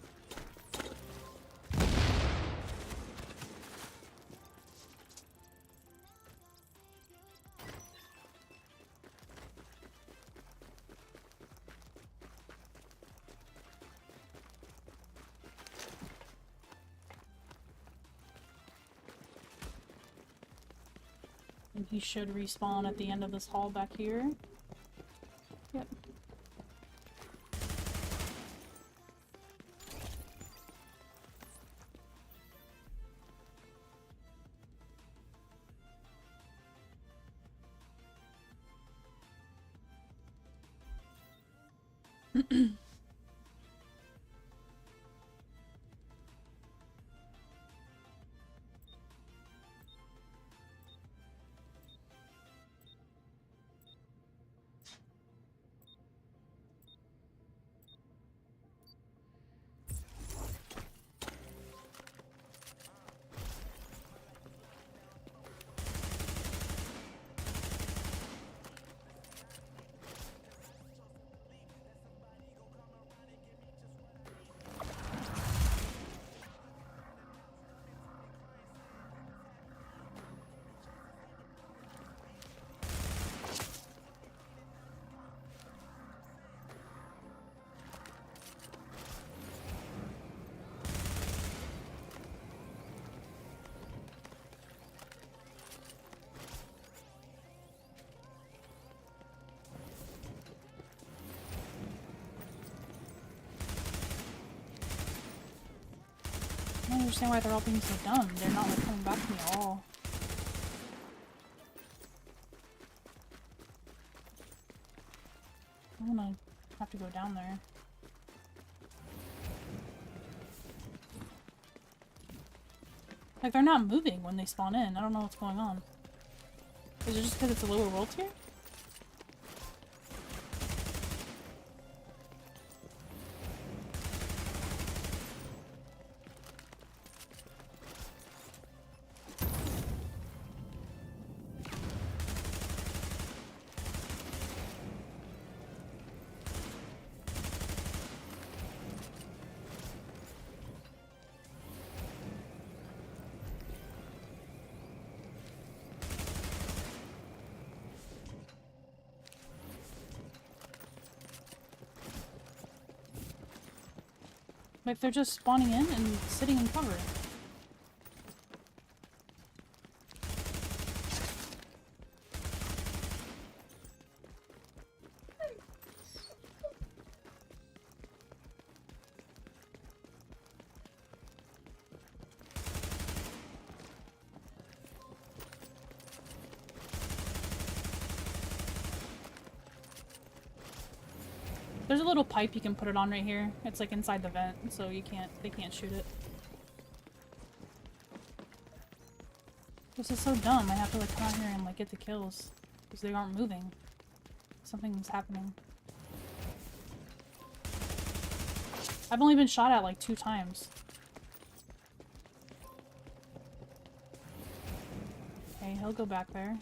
And he should respawn at the end of this hall back here. Yep. understand why they're all being so dumb. They're not like coming back to me at all. I'm gonna have to go down there. Like, they're not moving when they spawn in. I don't know what's going on. Is it just because it's a lower world tier? Like, they're just spawning in and sitting in cover. There's a little pipe you can put it on right here. It's like inside the vent, so they can't shoot it. This is so dumb. I have to like come out here and like get the kills because they aren't moving. Something's happening. I've only been shot at like 2 times. Okay, he'll go back there.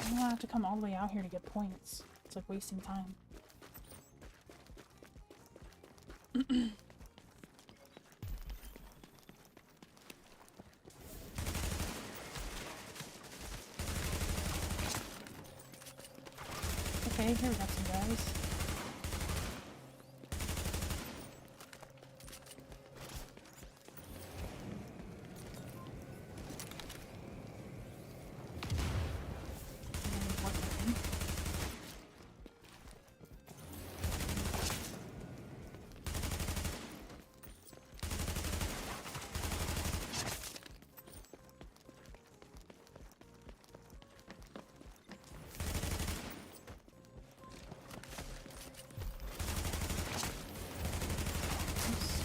I'm gonna have to come all the way out here to get points. It's like wasting time. Okay, here we got some guys.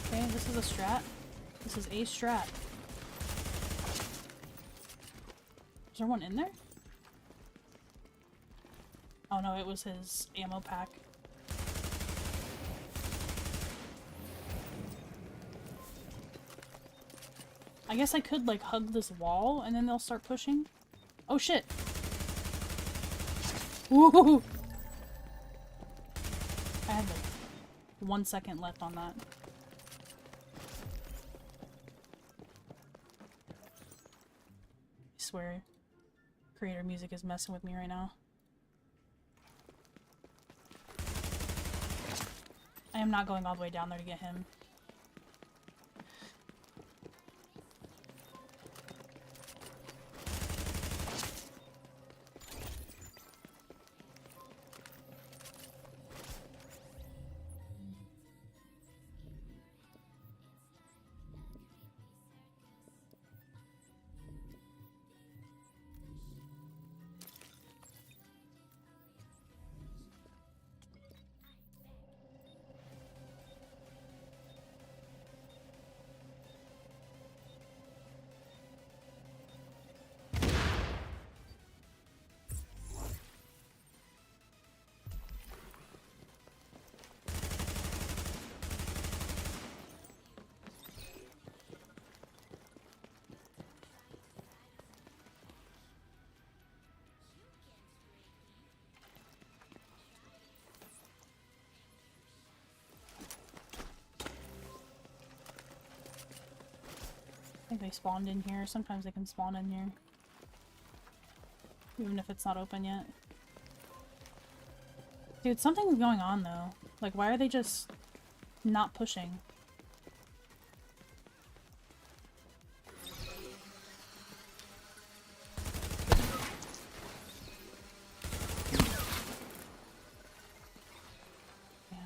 Okay, this is a strat. This is a strat. Is there one in there? Oh no, it was his ammo pack. I guess I could like hug this wall and then they'll start pushing. Oh shit! Woo! I had like 1 second left on that. I swear, creator music is messing with me right now. I am not going all the way down there to get him. I think they spawned in here. Sometimes they can spawn in here. Even if it's not open yet. Dude, something's going on though. Like, why are they just not pushing? Yeah.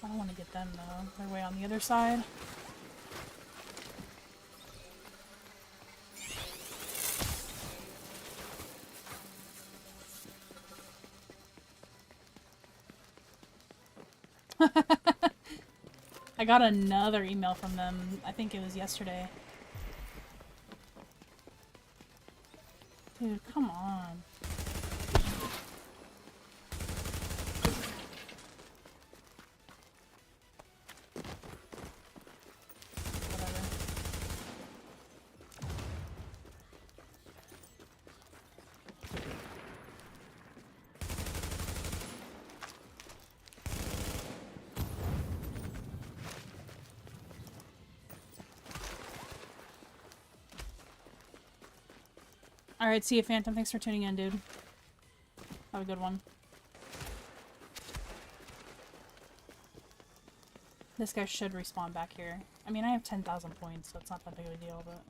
I don't want to get them though. They're way on the other side. I got another email from them. I think it was yesterday. Dude, come on. Whatever. Alright, see you, Phantom. Thanks for tuning in, dude. Have a good one. This guy should respawn back here. I mean, I have 10,000 points, so it's not that big of a deal, but...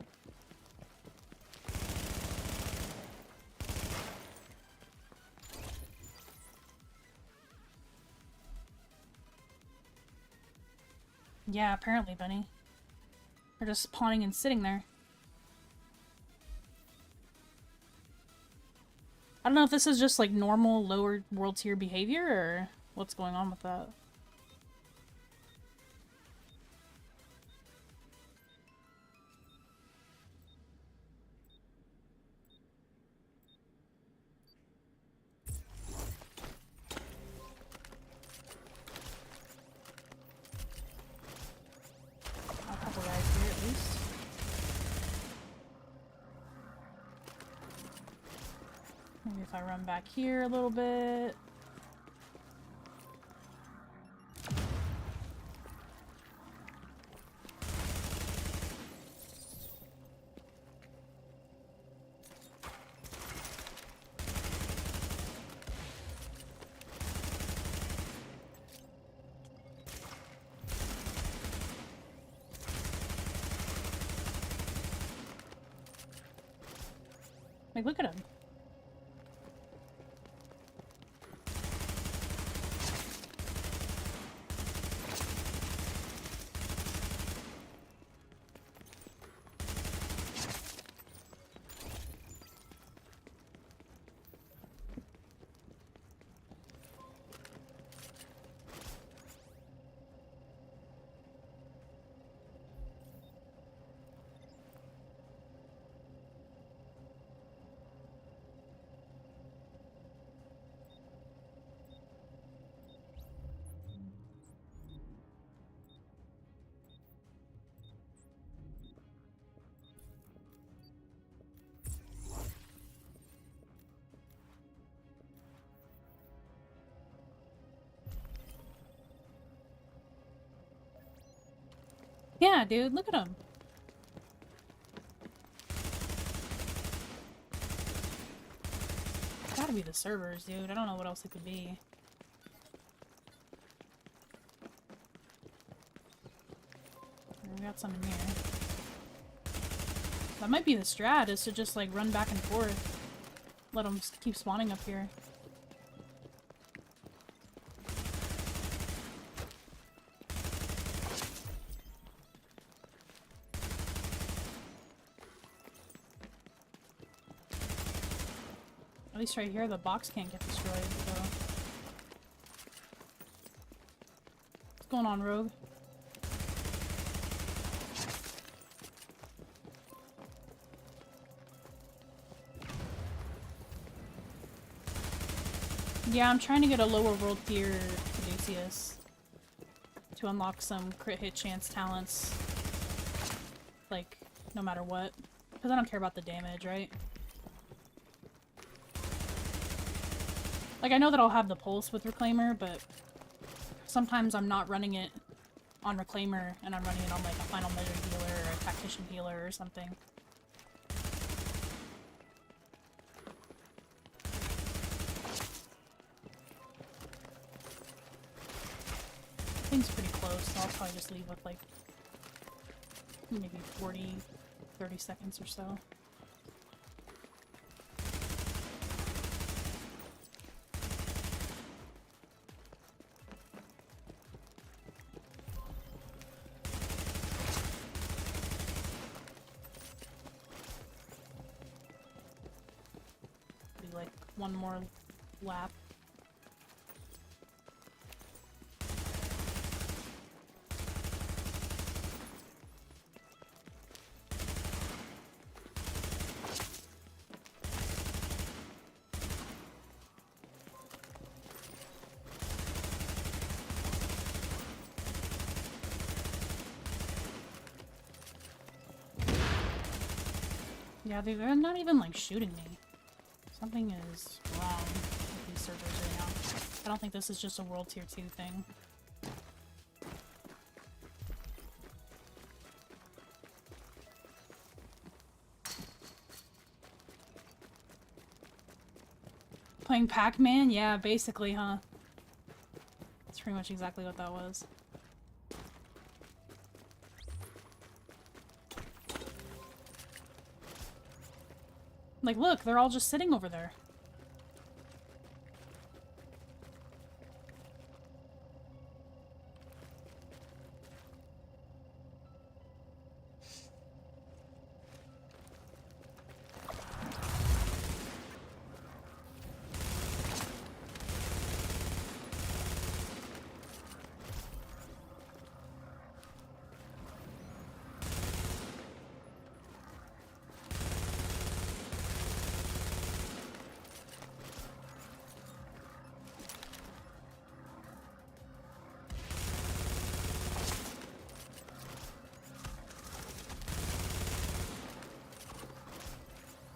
Yeah, apparently, Benny. They're just spawning and sitting there. I don't know if this is just like normal lower world tier behavior or what's going on with that. A couple guys here at least. Maybe if I run back here a little bit. Like, look at him. Yeah, dude, look at him. It's gotta be the servers, dude. I don't know what else it could be. We got some in here. That might be the strat, is to just like run back and forth. Let them keep spawning up here. At least right here, the box can't get destroyed, so... What's going on, Rogue? Yeah, I'm trying to get a lower world tier Caduceus to unlock some crit hit chance talents. Like, no matter what. Because I don't care about the damage, right? Like, I know that I'll have the pulse with Reclaimer, but sometimes I'm not running it on Reclaimer, and I'm running it on, like, a Final Measure healer or a Tactician healer or something. Thing's pretty close, so I'll probably just leave with, like, maybe 30 seconds or so. one more lap. Yeah, they're not even, like, shooting me. Something is wrong with these servers right now. I don't think this is just a World Tier 2 thing. Playing Pac-Man? Yeah, basically, huh? That's pretty much exactly what that was. Like, look, they're all just sitting over there.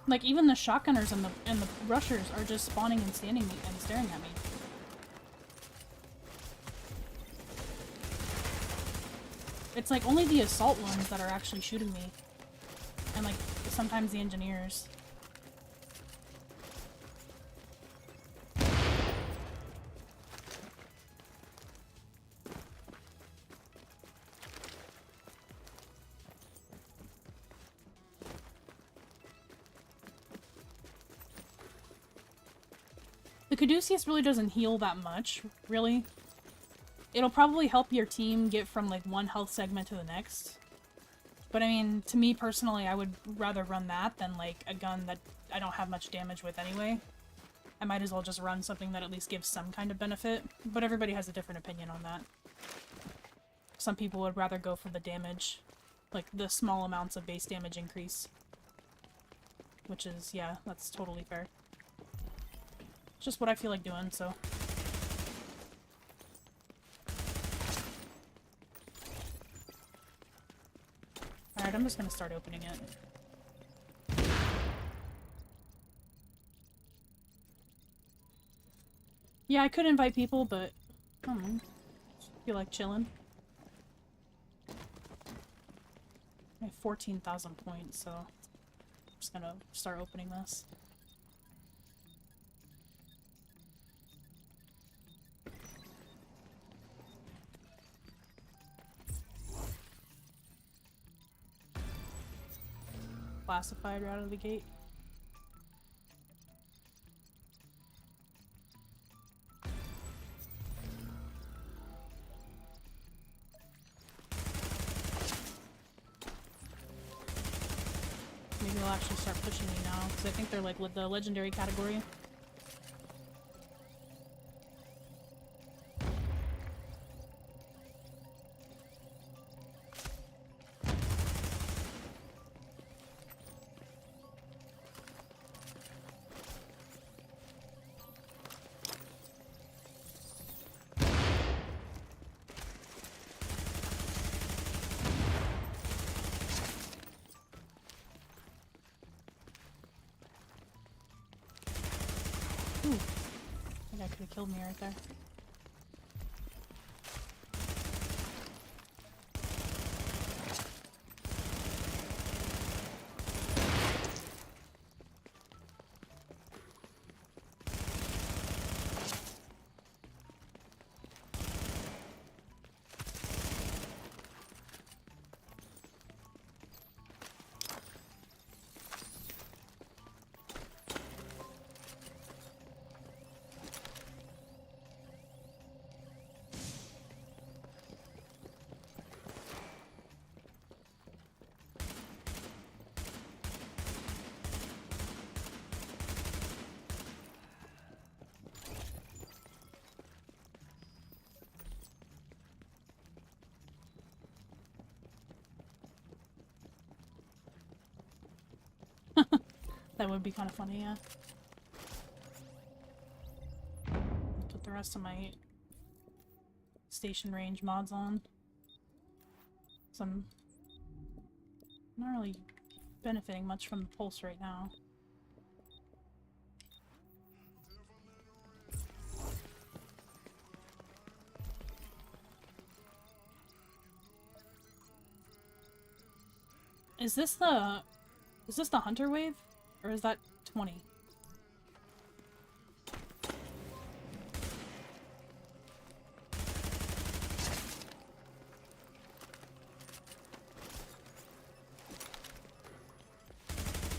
Like, even the shotgunners and the rushers are just spawning and standing me and staring at me. It's like only the assault ones that are actually shooting me. And like, sometimes the engineers. The Caduceus really doesn't heal that much, really. It'll probably help your team get from, like, one health segment to the next. But I mean, to me personally, I would rather run that than, like, a gun that I don't have much damage with anyway. I might as well just run something that at least gives some kind of benefit, but everybody has a different opinion on that. Some people would rather go for the damage, like, the small amounts of base damage increase. Which is, yeah, that's totally fair. Just what I feel like doing, so. Alright, I'm just gonna start opening it. Yeah, I could invite people, but I don't know. Feel like chilling. I have 14,000 points, so I'm just gonna start opening this. Classified right out of the gate. Maybe they'll actually start pushing me now, because I think they're like the legendary category. Ooh. I think I could have killed me right there. That would be kind of funny, yeah. Put the rest of my station range mods on. So I'm not really benefiting much from the pulse right now. Is this the hunter wave? Or is that 20?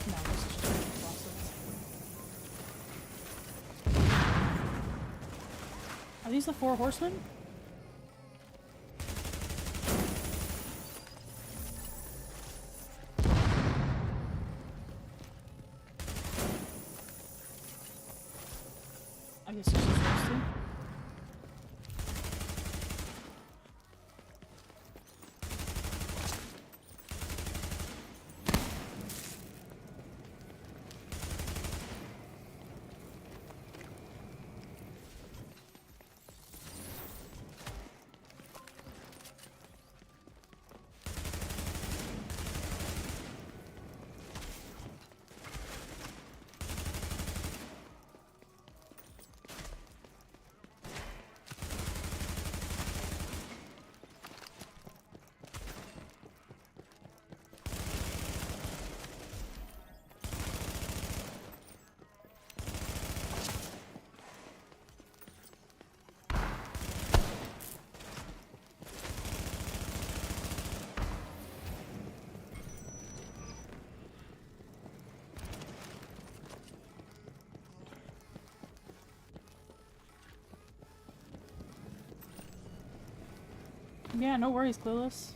No, this is just bosses. Are these the 4 horsemen? I guess it's just those 2. Yeah, no worries, Clueless.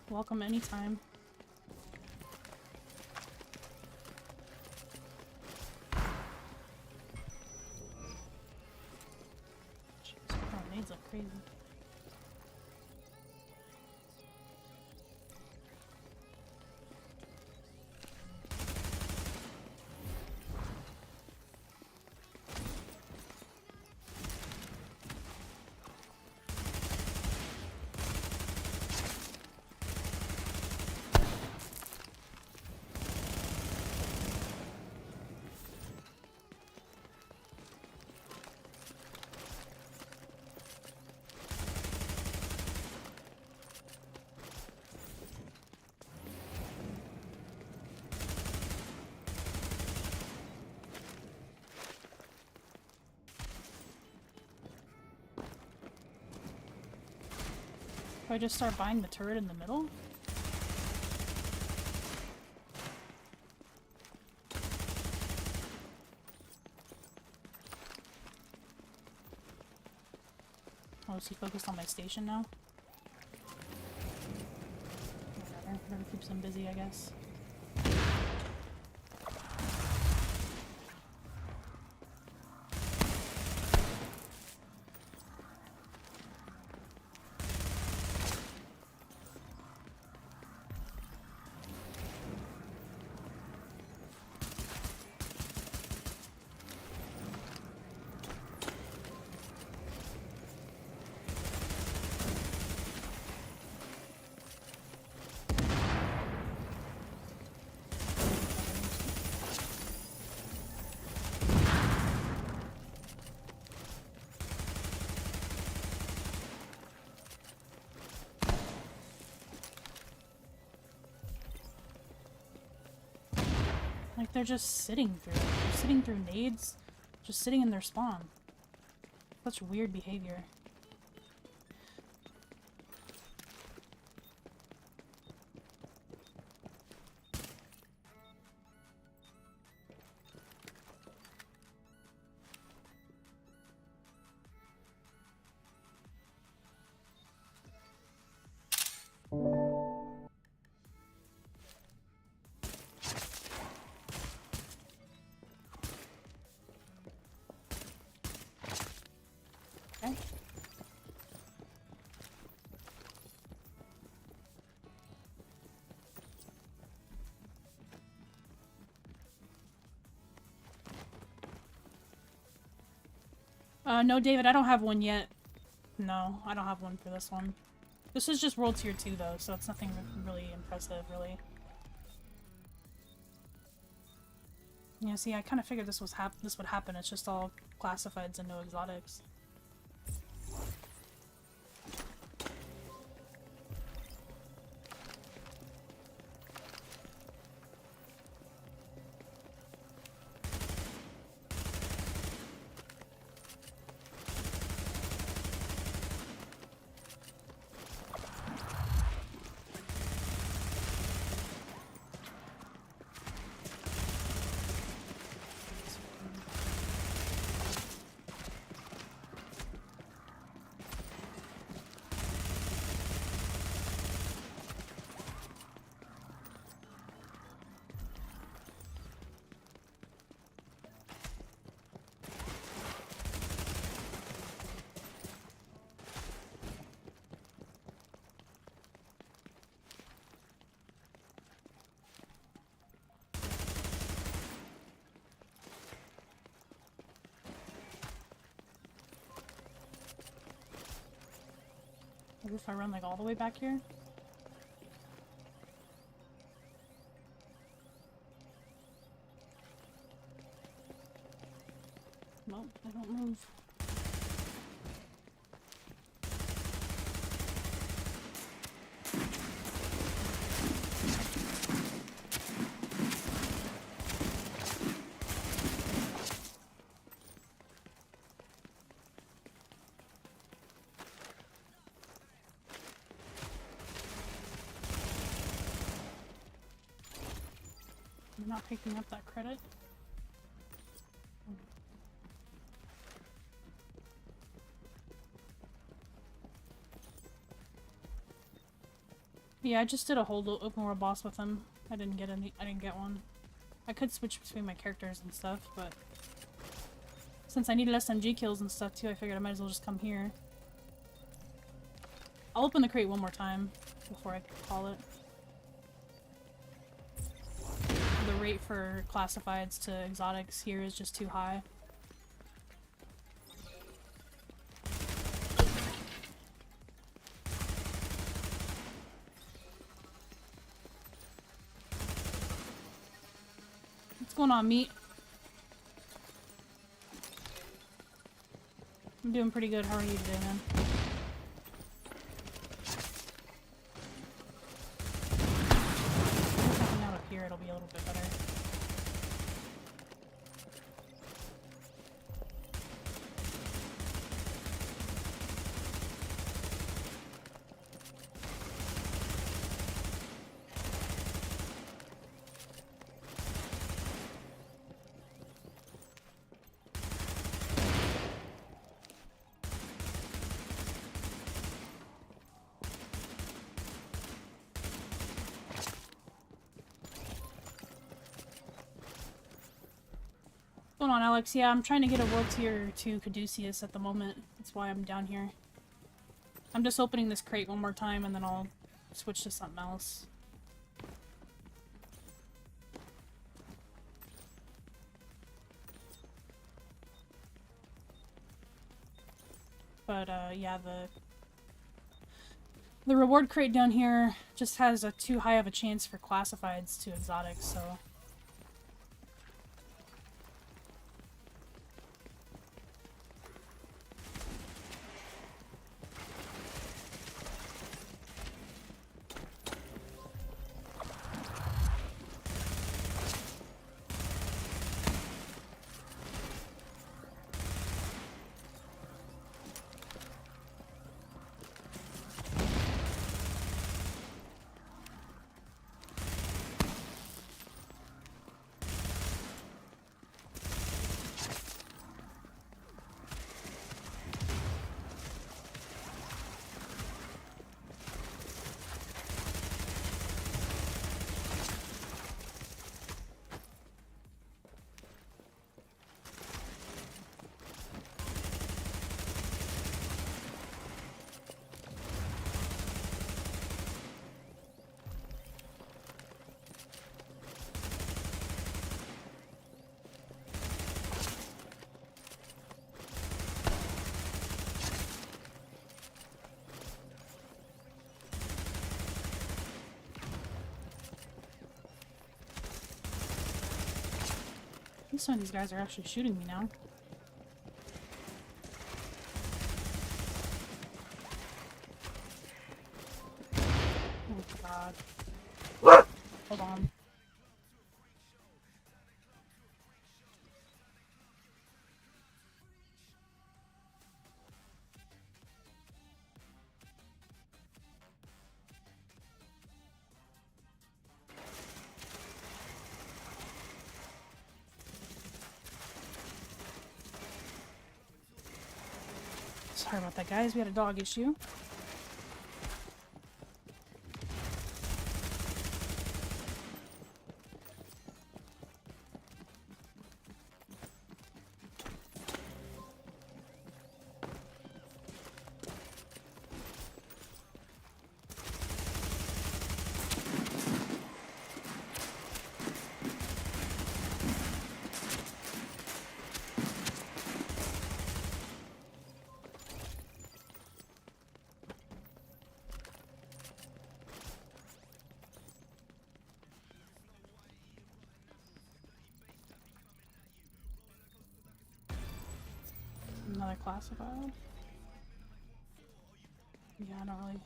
Welcome anytime. Jeez, grenades look crazy. Do I just start buying the turret in the middle? Oh, is he focused on my station now? Whatever keeps him busy, I guess. Like, they're just sitting through it. They're sitting through nades, just sitting in their spawn. Such weird behavior. Okay. No, David, I don't have one yet. No, I don't have one for this one. This is just World Tier 2, though, so it's nothing really impressive, really. Yeah, see, I kind of figured this would happen. It's just all classifieds and no exotics. Maybe if I run like all the way back here? Well, I don't move. I'm not picking up that credit. Yeah, I just did a whole open world boss with him. I didn't get one. I could switch between my characters and stuff, but since I needed SMG kills and stuff too, I figured I might as well just come here. I'll open the crate one more time before I call it. The rate for classifieds to exotics here is just too high. What's going on, meat? I'm doing pretty good. How are you today, man? If I can out up here, it'll be a little bit better. What's going on, Alex? Yeah, I'm trying to get a World Tier 2 Caduceus at the moment. That's why I'm down here. I'm just opening this crate one more time and then I'll switch to something else. But, yeah, the reward crate down here just has a too high of a chance for classifieds to exotics, so... least some of these guys are actually shooting me now. Oh god. Hold on. Sorry about that, guys. We had a dog issue. Another classified? Yeah, I don't really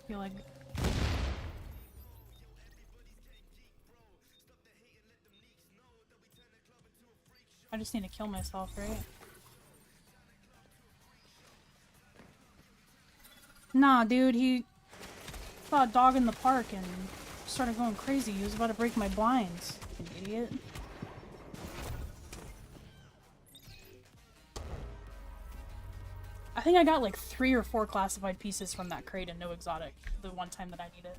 feel like... I just need to kill myself, right? Nah, dude, he saw a dog in the park and started going crazy. He was about to break my blinds. An idiot. I think I got like 3 or 4 classified pieces from that crate and no exotic the one time that I need it.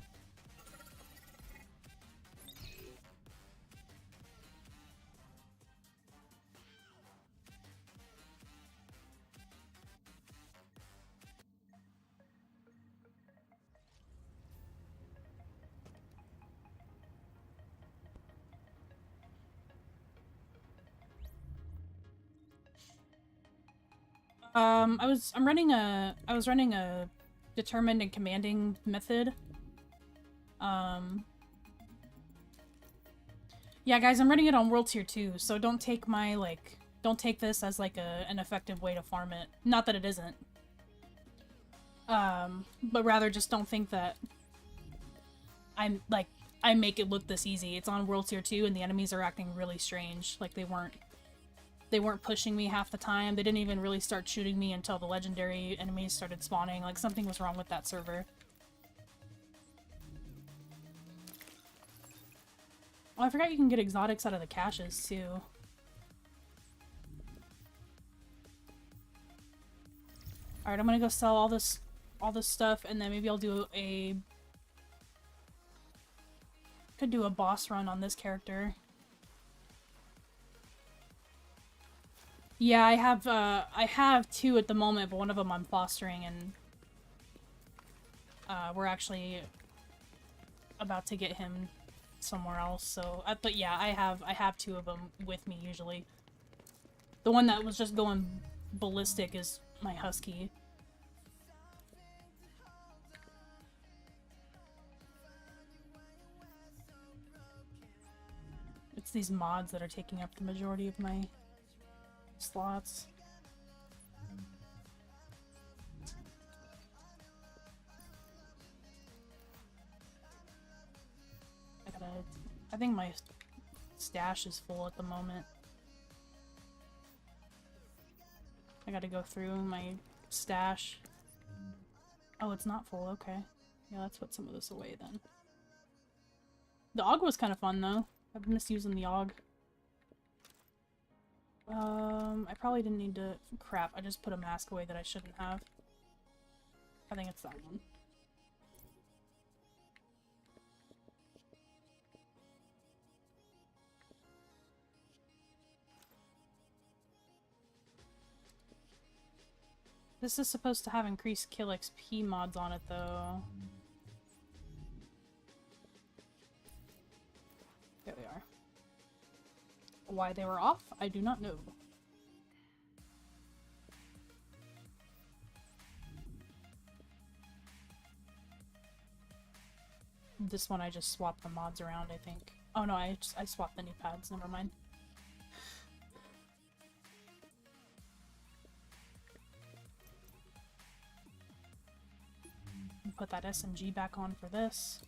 I was running a determined and commanding method. Yeah, guys, I'm running it on World Tier 2, so don't take my, like, don't take this as, like, an effective way to farm it. Not that it isn't. But rather just don't think that I make it look this easy. It's on World Tier 2, and the enemies are acting really strange. Like, they weren't pushing me half the time. They didn't even really start shooting me until the legendary enemies started spawning. Like, something was wrong with that server. Oh, I forgot you can get exotics out of the caches, too. Alright, I'm gonna go sell all this stuff, and then maybe I'll do could do a boss run on this character. Yeah, I have 2 at the moment, but one of them I'm fostering, and we're actually about to get him somewhere else. So, but yeah, I have 2 of them with me usually. The one that was just going ballistic is my husky. It's these mods that are taking up the majority of my slots. I think my stash is full at the moment. I gotta go through my stash. Oh, it's not full, okay. Yeah, let's put some of this away then. The AUG was kind of fun though. I've missed using the AUG. I probably didn't need to... Crap, I just put a mask away that I shouldn't have. I think it's that one. This is supposed to have increased kill XP mods on it, though. There they are. Why they were off, I do not know. This one I just swapped the mods around, I think. Oh no, I swapped the knee pads, never mind. Put that SMG back on for this.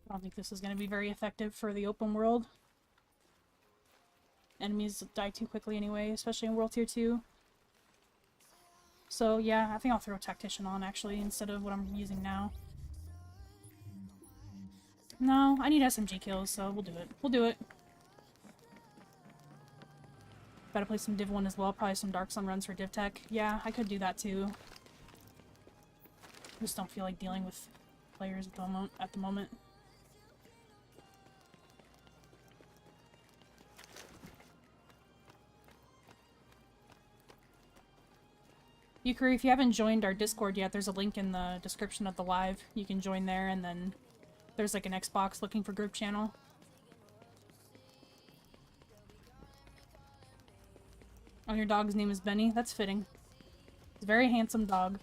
I don't think this is going to be very effective for the open world. Enemies die too quickly anyway, especially in World Tier 2. So yeah, I think I'll throw Tactician on actually instead of what I'm using now. No, I need SMG kills, so we'll do it. We'll do it. Gotta play some Div 1 as well, probably some Dark Sun runs for Div Tech. Yeah, I could do that too. Just don't feel like dealing with players at the moment. Yukari, if you haven't joined our Discord yet, there's a link in the description of the live. You can join there, and then there's like an Xbox looking for group channel. Oh, your dog's name is Benny? That's fitting. He's a very handsome dog.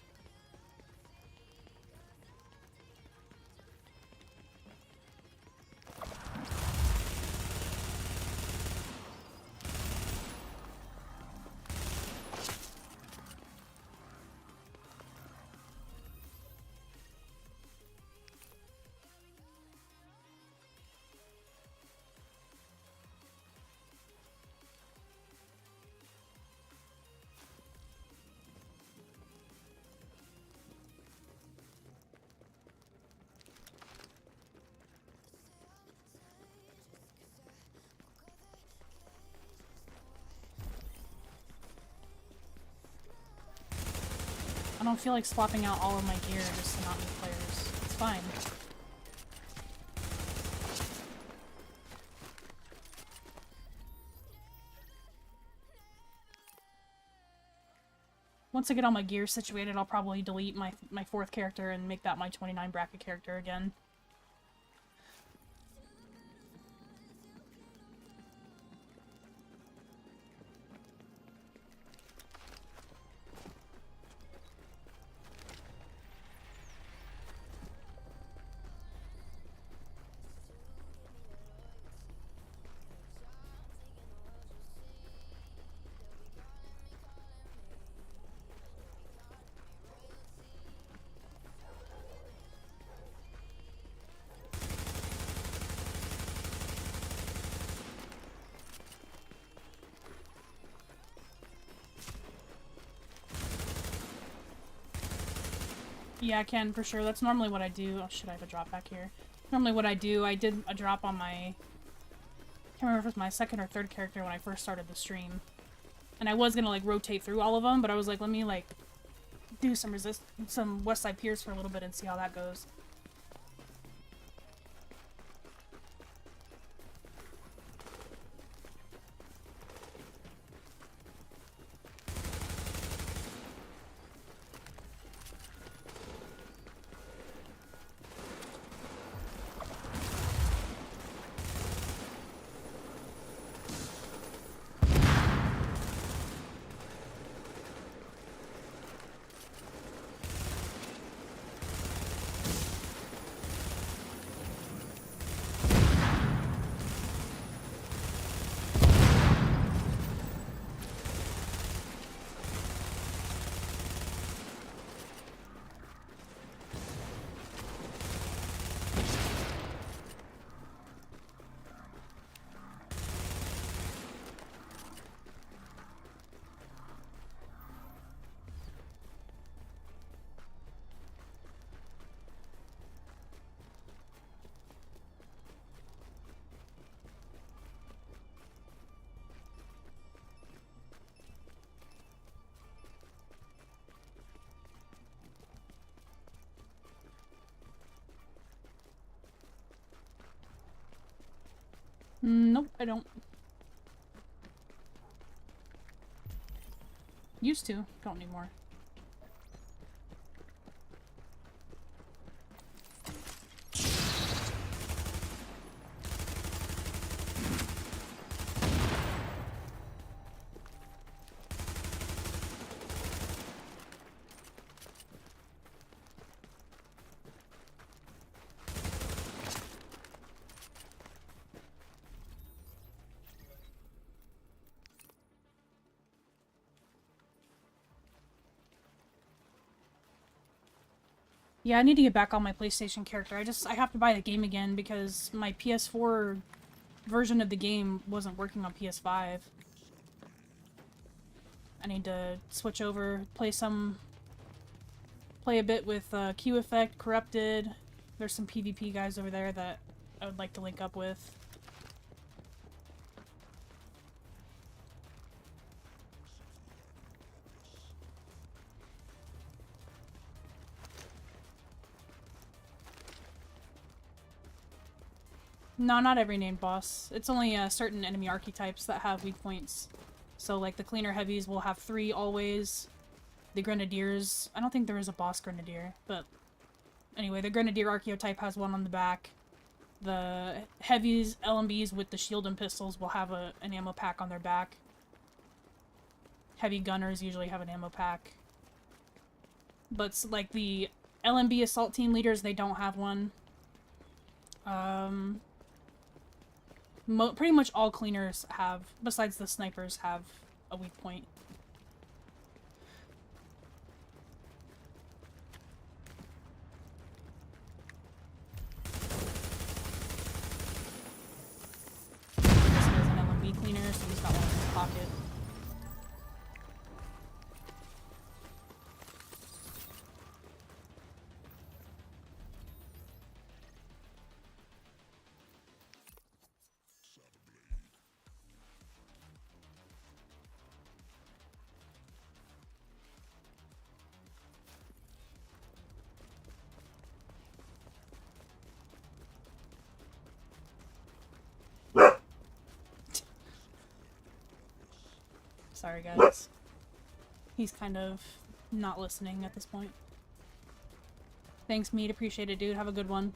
I don't feel like swapping out all of my gear just to not meet players. It's fine. Once I get all my gear situated, I'll probably delete my 4th character and make that my 29 bracket character again. Yeah, I can, for sure. That's normally what I do. Oh shit, I have a drop back here. Normally what I do, I did a drop on my... I can't remember if it was my 2nd or 3rd character when I first started the stream. And I was gonna, like, rotate through all of them, but I was like, let me, like, do some Westside Piers for a little bit and see how that goes. Nope, I don't. Used to. Don't anymore. Yeah, I need to get back on my PlayStation character. I have to buy the game again because my PS4 version of the game wasn't working on PS5. I need to switch over, play a bit with Q Effect, Corrupted. There's some PvP guys over there that I would like to link up with. No, not every named boss. It's only certain enemy archetypes that have weak points. So, like, the cleaner heavies will have 3 always. The grenadiers... I don't think there is a boss grenadier, but... Anyway, the grenadier archetype has 1 on the back. The heavies, LMBs with the shield and pistols will have an ammo pack on their back. Heavy gunners usually have an ammo pack. But, like, the LMB assault team leaders, they don't have one. Pretty much all cleaners have, besides the snipers, have a weak point. This is an LMB cleaner, so he's got one in his pocket. Sorry, guys. He's kind of not listening at this point. Thanks, Meat. Appreciate it, dude. Have a good one.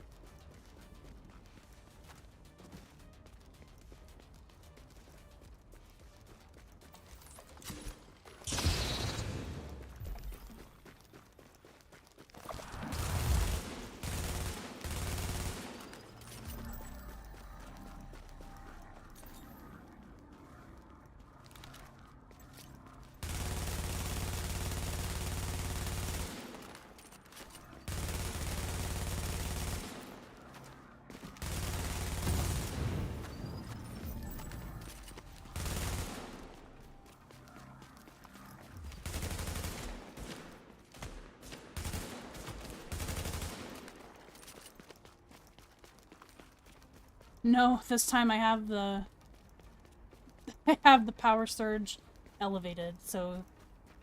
No, this time I have the power surge elevated, so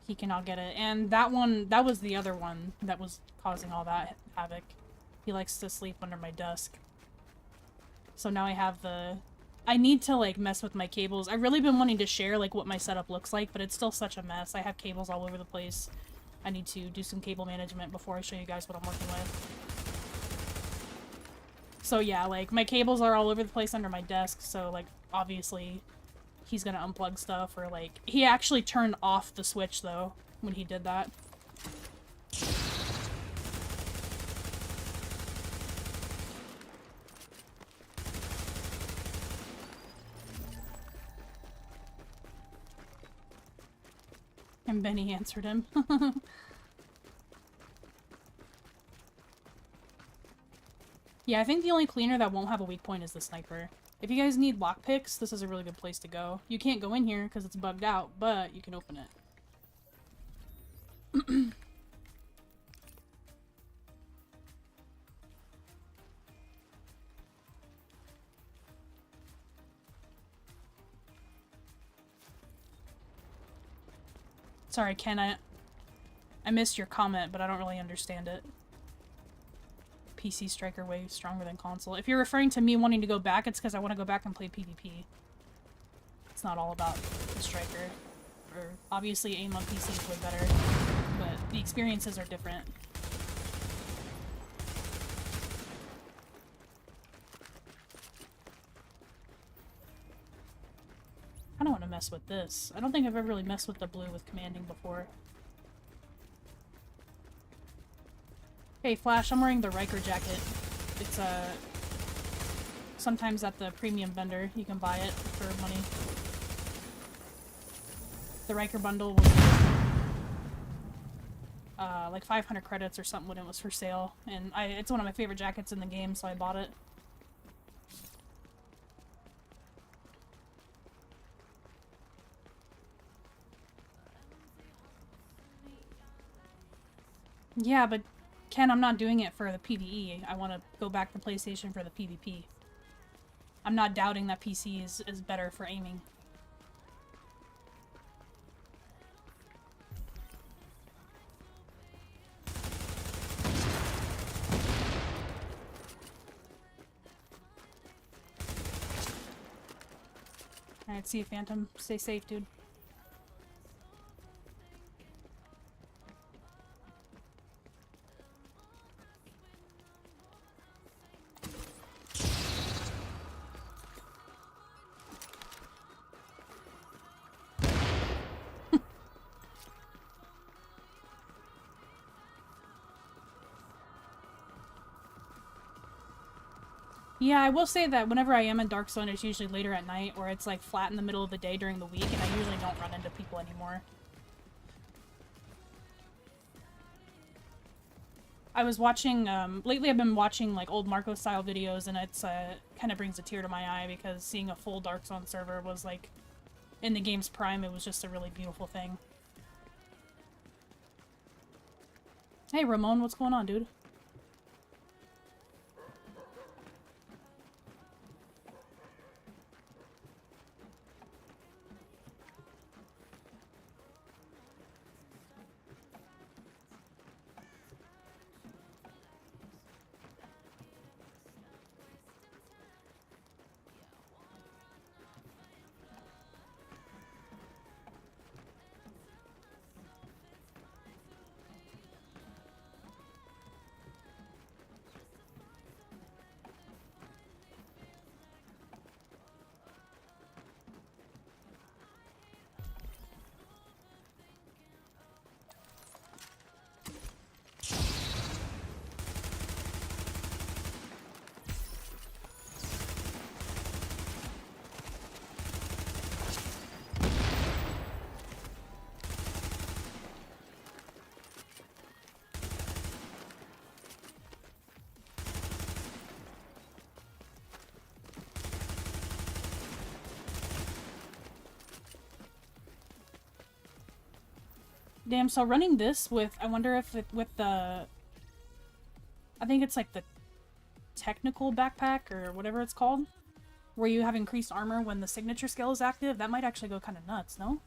he cannot get it. And that was the other one that was causing all that havoc. He likes to sleep under my desk. So now I have I need to, like, mess with my cables. I've really been wanting to share, like, what my setup looks like, but it's still such a mess. I have cables all over the place. I need to do some cable management before I show you guys what I'm working with. So yeah, like, my cables are all over the place under my desk, so, like, obviously he's gonna unplug stuff, or, like, he actually turned off the switch, though, when he did that. And Benny answered him. Yeah, I think the only cleaner that won't have a weak point is the sniper. If you guys need lockpicks, this is a really good place to go. You can't go in here because it's bugged out, but you can open it. Sorry, Ken, I missed your comment, but I don't really understand it. PC Striker way stronger than console. If you're referring to me wanting to go back, it's because I want to go back and play PvP. It's not all about the Striker. Or obviously aim on PC is way better, but the experiences are different. I don't want to mess with this. I don't think I've ever really messed with the blue with commanding before. Hey Flash, I'm wearing the Riker jacket. It's sometimes at the premium vendor you can buy it for money. The Riker bundle was like 500 credits or something when it was for sale, and it's one of my favorite jackets in the game, so I bought it. Yeah, but Ken, I'm not doing it for the PvE. I want to go back to PlayStation for the PvP. I'm not doubting that PC is better for aiming. Alright, see you, Phantom. Stay safe, dude. Yeah, I will say that whenever I am in Dark Zone, it's usually later at night, or it's like flat in the middle of the day during the week, and I usually don't run into people anymore. I was watching, lately I've been watching like old Marco style videos, and it's, kind of brings a tear to my eye, because seeing a full Dark Zone server was like, in the game's prime, it was just a really beautiful thing. Hey Ramon, what's going on, dude? Damn, so running this with, I wonder if it, with the, I think it's like the technical backpack or whatever it's called, where you have increased armor when the signature skill is active, that might actually go kind of nuts, no?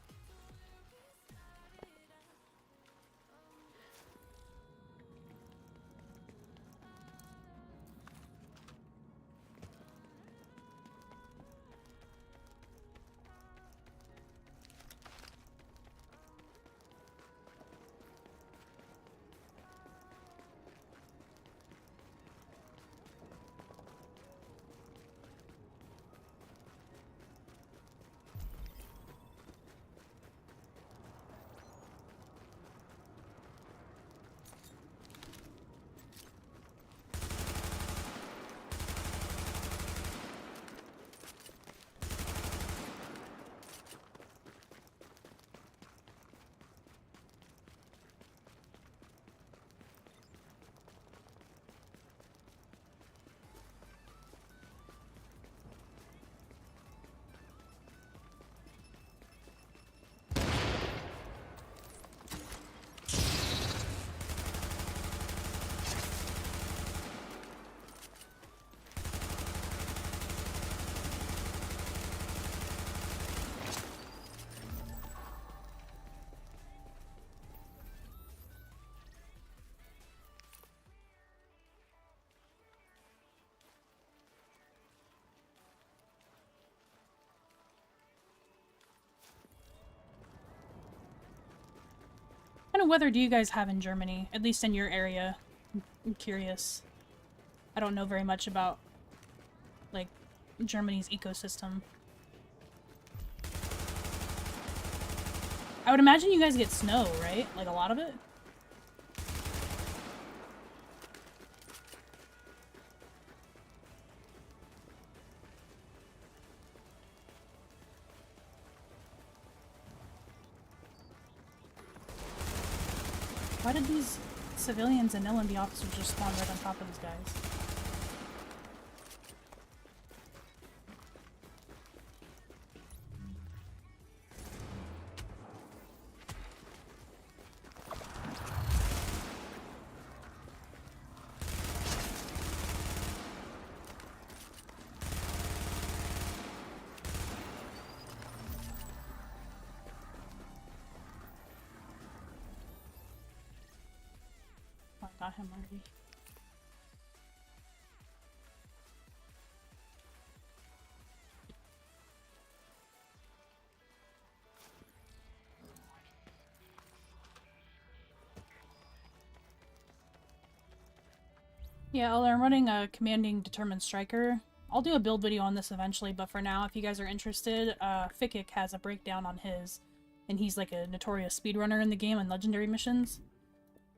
What kind of weather do you guys have in Germany? At least in your area. I'm curious. I don't know very much about, like, Germany's ecosystem. I would imagine you guys get snow, right? Like, a lot of it? Why did these civilians and LMB officers just spawn right on top of these guys? Oh, I got him already. Yeah, I'm running a commanding determined striker. I'll do a build video on this eventually, but for now, if you guys are interested, Fikik has a breakdown on his, and he's like a notorious speedrunner in the game on legendary missions.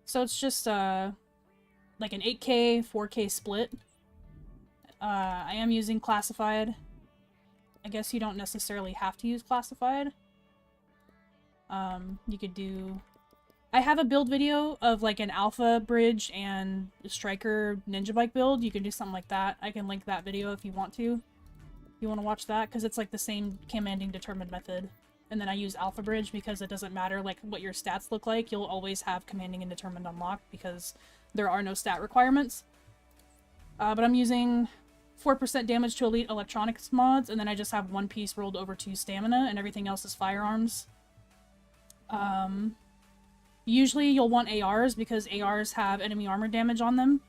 So it's just like an 8K, 4K split. I am using classified. I guess you don't necessarily have to use classified. You could do... I have a build video of like an alpha bridge and striker ninja bike build. You can do something like that. I can link that video if you want to. If you want to watch that, because it's like the same commanding determined method. And then I use alpha bridge because it doesn't matter like what your stats look like. You'll always have commanding and determined unlocked because there are no stat requirements. But I'm using 4% damage to elite electronics mods, and then I just have one piece rolled over to stamina, and everything else is firearms. Usually you'll want ARs because ARs have enemy armor damage on them,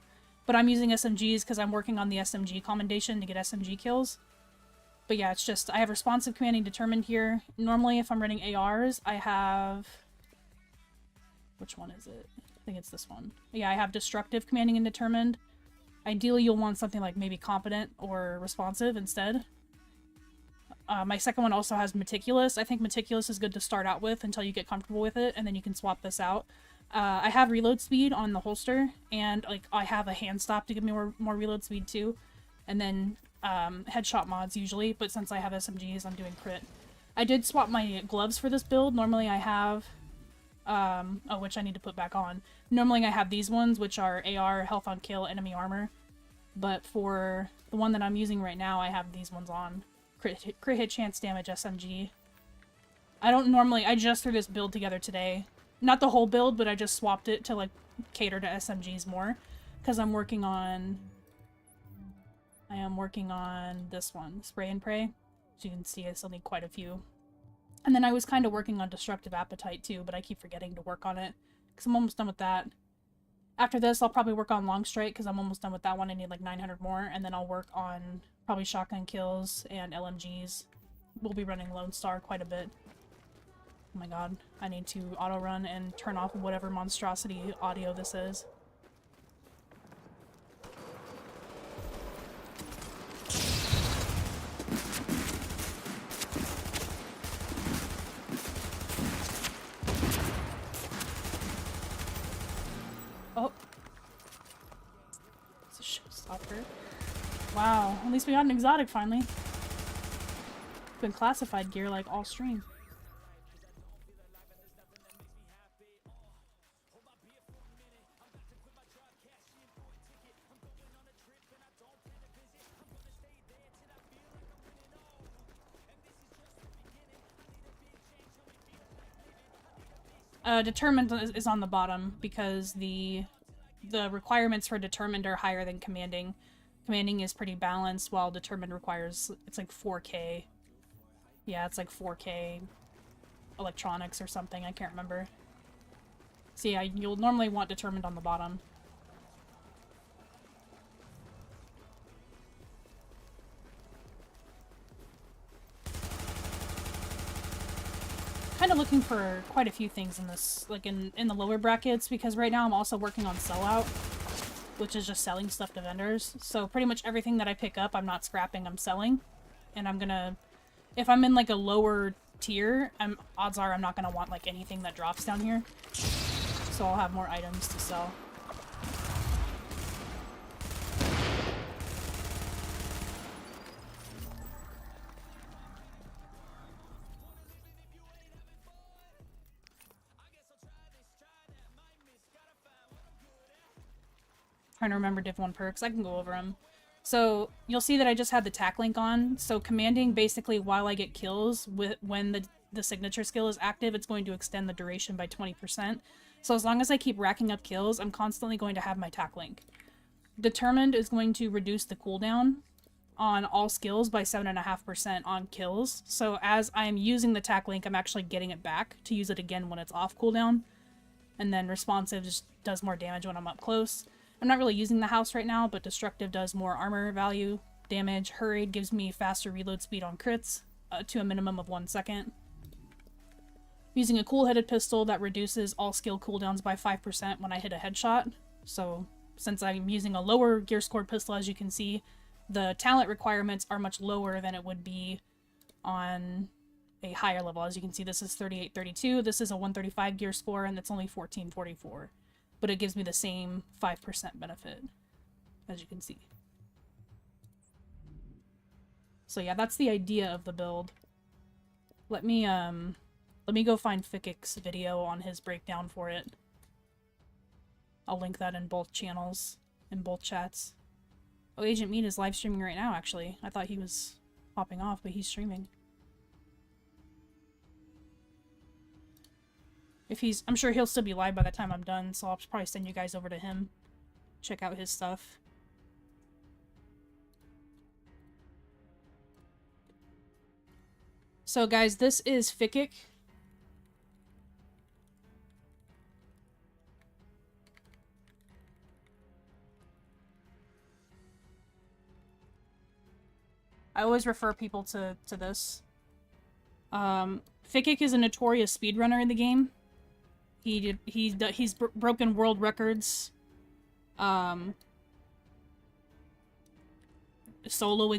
but I'm using SMGs because I'm working on the SMG commendation to get SMG kills. But yeah, it's just, I have responsive commanding determined here. Normally if I'm running ARs, I have... Which one is it? I think it's this one. Yeah, I have destructive commanding and determined. Ideally you'll want something like maybe competent or responsive instead. My second one also has meticulous. I think meticulous is good to start out with until you get comfortable with it, and then you can swap this out. I have reload speed on the holster, and like I have a hand stop to give me more reload speed too, and then headshot mods usually. But since I have SMGs, I'm doing crit. I did swap my gloves for this build. Normally I have, which I need to put back on. Normally I have these ones, which are AR, health on kill, enemy armor. But for the one that I'm using right now, I have these ones on. Crit hit chance damage SMG. I just threw this build together today. Not the whole build, but I just swapped it to like cater to SMGs more. Because I am working on this one, Spray and Pray. As you can see, I still need quite a few. And then I was kind of working on Destructive Appetite too, but I keep forgetting to work on it. Because I'm almost done with that. After this, I'll probably work on Long Strike, because I'm almost done with that one. I need like 900 more, and then I'll work on probably shotgun kills and LMGs. We'll be running Lone Star quite a bit. Oh my god, I need to auto-run and turn off whatever monstrosity audio this is. Oh. It's a showstopper. Wow, at least we got an exotic finally. Been classified gear like all stream. Determined is on the bottom because the requirements for determined are higher than commanding. Commanding is pretty balanced, while determined requires, it's like 4K. Yeah, it's like 4K electronics or something, I can't remember. So yeah, you'll normally want determined on the bottom. Kind of looking for quite a few things in this, like in the lower brackets, because right now I'm also working on sellout, which is just selling stuff to vendors. So pretty much everything that I pick up, I'm not scrapping, I'm selling. And I'm gonna, if I'm in like a lower tier, odds are I'm not gonna want like anything that drops down here. So I'll have more items to sell. Trying to remember div 1 perks. I can go over them. So you'll see that I just had the tack link on. So commanding basically while I get kills when the signature skill is active, it's going to extend the duration by 20%. So as long as I keep racking up kills, I'm constantly going to have my tack link. Determined is going to reduce the cooldown on all skills by 7.5% on kills. So as I'm using the tack link, I'm actually getting it back to use it again when it's off cooldown. And then responsive just does more damage when I'm up close. I'm not really using the house right now, but destructive does more armor value, damage. Hurried gives me faster reload speed on crits to a minimum of 1 second. Using a cool-headed pistol that reduces all skill cooldowns by 5% when I hit a headshot. So since I'm using a lower gear scored pistol, as you can see, the talent requirements are much lower than it would be on a higher level. As you can see, this is 3832, this is a 135 gear score, and it's only 1444. But it gives me the same 5% benefit, as you can see. So yeah, that's the idea of the build. Let me go find Fikik's video on his breakdown for it. I'll link that in both channels, in both chats. Oh, Agent Meat is live streaming right now, actually. I thought he was popping off, but he's streaming. I'm sure he'll still be live by the time I'm done, so I'll probably send you guys over to him. Check out his stuff. So guys, this is Fikik. I always refer people to this. Fikik is a notorious speedrunner in the game. He's broken world records, soloing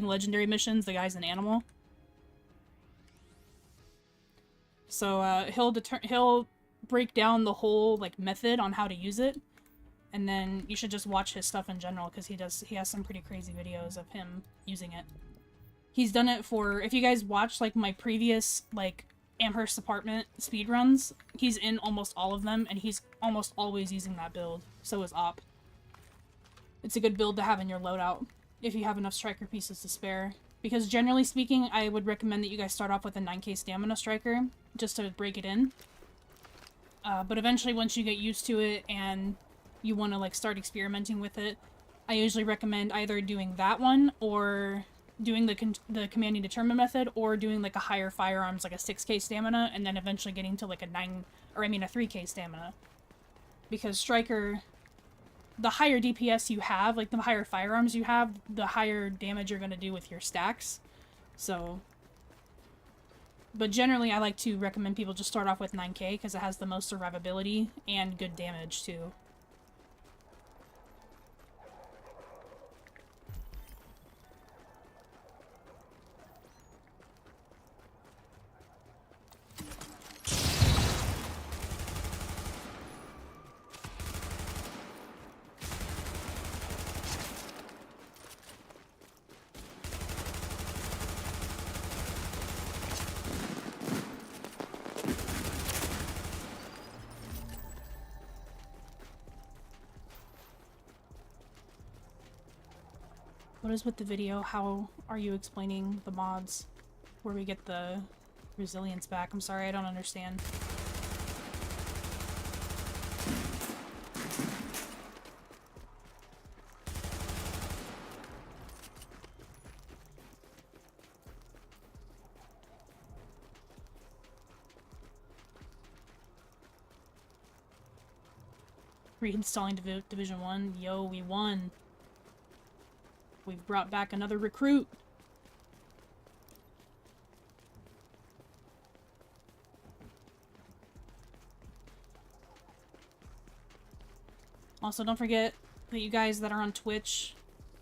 legendary missions. The guy's an animal. So he'll break down the whole like method on how to use it, and then you should just watch his stuff in general because he has some pretty crazy videos of him using it. He's done it for, if you guys watch like my previous like Amherst apartment speedruns, he's in almost all of them, and he's almost always using that build. So is Op. It's a good build to have in your loadout if you have enough striker pieces to spare. Because generally speaking, I would recommend that you guys start off with a 9k stamina striker, just to break it in. But eventually once you get used to it and you want to like start experimenting with it, I usually recommend either doing that one or doing the commanding determine method, or doing like a higher firearms, like a 6k stamina, and then eventually getting to like a 3k stamina. Because striker, the higher DPS you have, like the higher firearms you have, the higher damage you're going to do with your stacks. So, but generally I like to recommend people just start off with 9k because it has the most survivability and good damage too. What is with the video? How are you explaining the mods where we get the resilience back? I'm sorry, I don't understand. Reinstalling Division 1. Yo, we won. We've brought back another recruit. Also, don't forget that you guys that are on Twitch,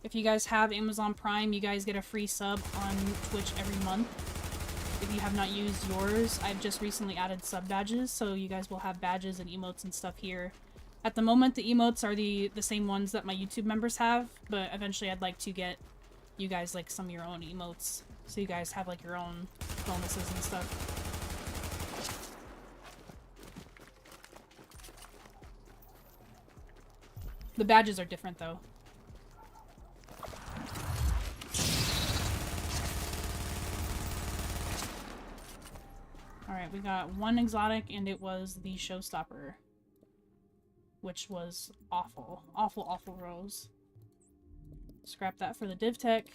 if you guys have Amazon Prime, you guys get a free sub on Twitch every month. If you have not used yours, I've just recently added sub badges, so you guys will have badges and emotes and stuff here. At the moment, the emotes are the same ones that my YouTube members have, but eventually I'd like to get you guys like some of your own emotes, so you guys have like your own bonuses and stuff. The badges are different though. Alright, we got one exotic, and it was the showstopper. Which was awful. Awful, awful rose. Scrap that for the div tech.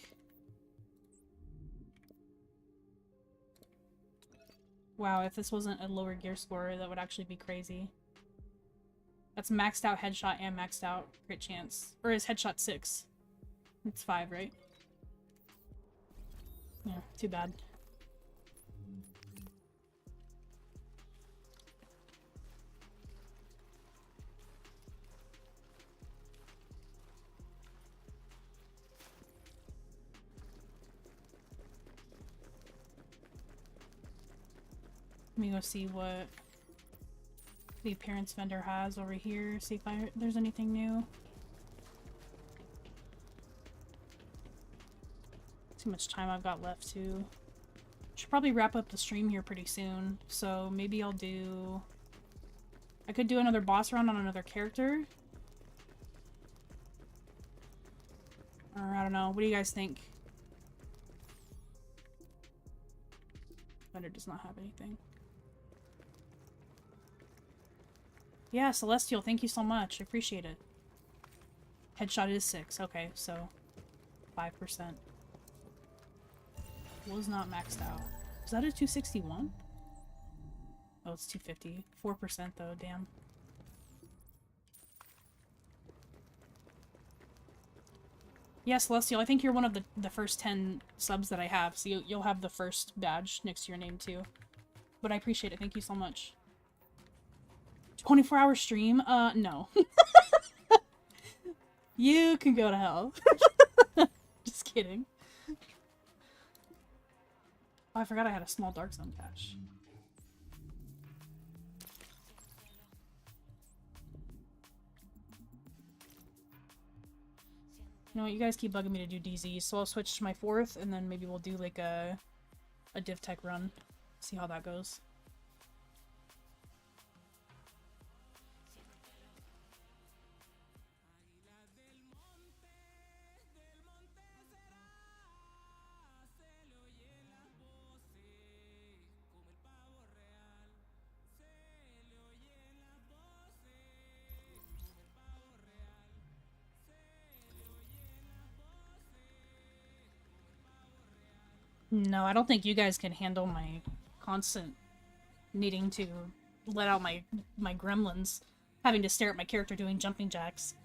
Wow, if this wasn't a lower gear score, that would actually be crazy. That's maxed out headshot and maxed out crit chance. Or is headshot 6? It's 5, right? Yeah, too bad. Let me go see what the appearance vendor has over here, see if there's anything new. See how much time I've got left to. Should probably wrap up the stream here pretty soon, so maybe I'll do... I could do another boss round on another character. Or I don't know, what do you guys think? Vendor does not have anything. Yeah, Celestial, thank you so much. I appreciate it. Headshot is 6. Okay, so 5%. Was not maxed out. Is that a 261? Oh, it's 250. 4% though, damn. Yeah, Celestial, I think you're one of the first 10 subs that I have, so you'll have the first badge next to your name too. But I appreciate it, thank you so much. 24-hour stream? No. You can go to hell. Just kidding. Oh, I forgot I had a small dark zone patch. You know what, you guys keep bugging me to do DZ, so I'll switch to my 4th, and then maybe we'll do like a div tech run. See how that goes. No, I don't think you guys can handle my constant needing to let out my gremlins, having to stare at my character doing jumping jacks.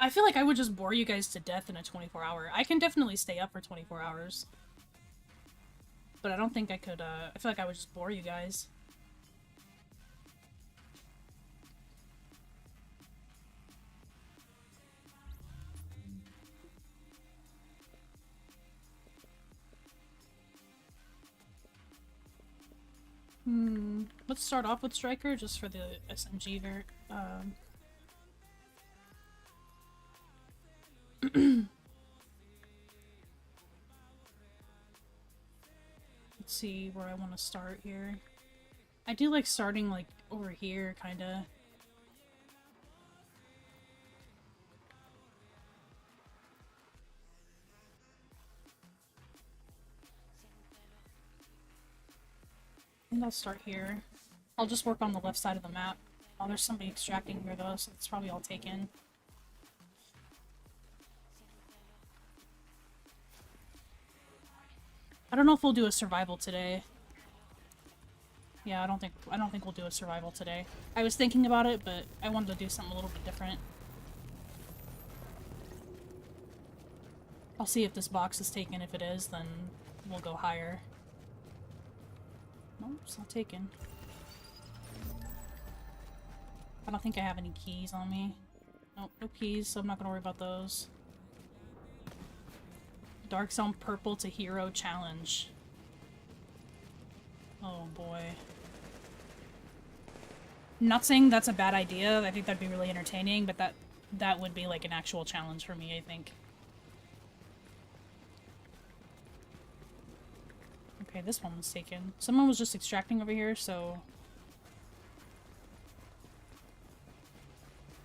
I feel like I would just bore you guys to death in a 24-hour. I can definitely stay up for 24 hours. But I don't think I could, I feel like I would just bore you guys. Let's start off with Striker, just for the SMG Let's see where I want to start here. I do like starting, like, over here, kinda. I think I'll start here. I'll just work on the left side of the map. Oh, there's somebody extracting here though, so it's probably all taken. I don't know if we'll do a survival today. Yeah, I don't think we'll do a survival today. I was thinking about it, but I wanted to do something a little bit different. I'll see if this box is taken. If it is, then we'll go higher. Nope, it's not taken. I don't think I have any keys on me. Nope, no keys, so I'm not gonna worry about those. Dark Zone Purple to Hero Challenge. Oh boy. I'm not saying that's a bad idea. I think that'd be really entertaining, but that would be like an actual challenge for me, I think. Okay, this one was taken. Someone was just extracting over here, so...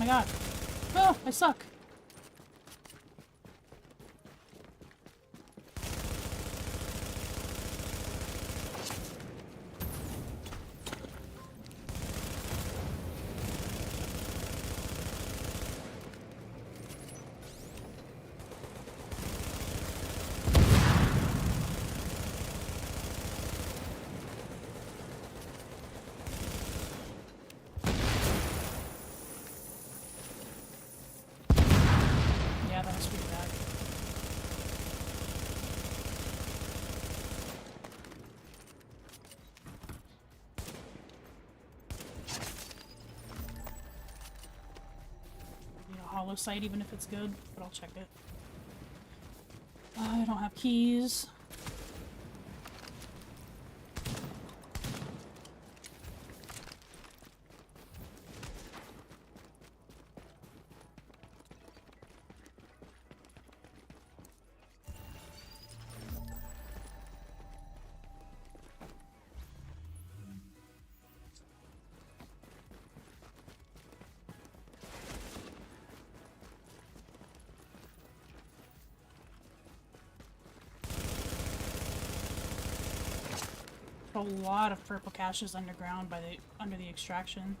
my god. Oh, I suck. Yeah, that was pretty bad. Need a hollow sight even if it's good, but I'll check it. I don't have keys. A lot of purple caches underground under the extraction.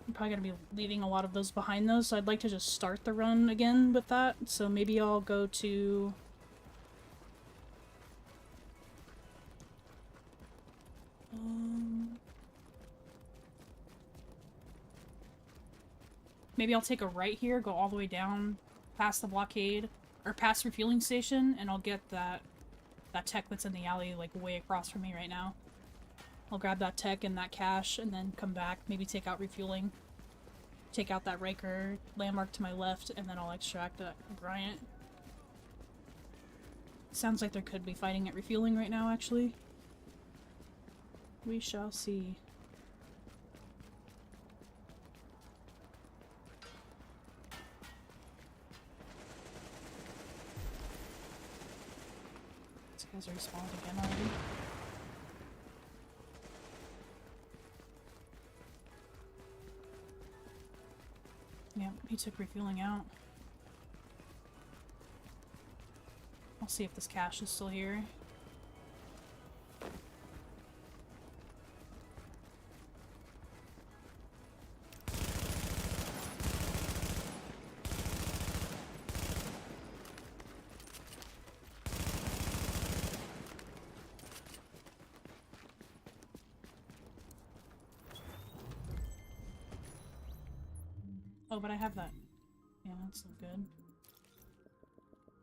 I'm probably gonna be leaving a lot of those behind those, so I'd like to just start the run again with that. So maybe I'll go to maybe I'll take a right here, go all the way down past the blockade or past refueling station, and I'll get that tech that's in the alley, like, way across from me right now. I'll grab that tech and that cache, and then come back, maybe take out refueling. Take out that Riker landmark to my left, and then I'll extract that Bryant. Sounds like there could be fighting at refueling right now, actually. We shall see. These guys are respawned again already. Yep, he took refueling out. I'll see if this cache is still here. Oh, but I have that. Yeah, that's not good.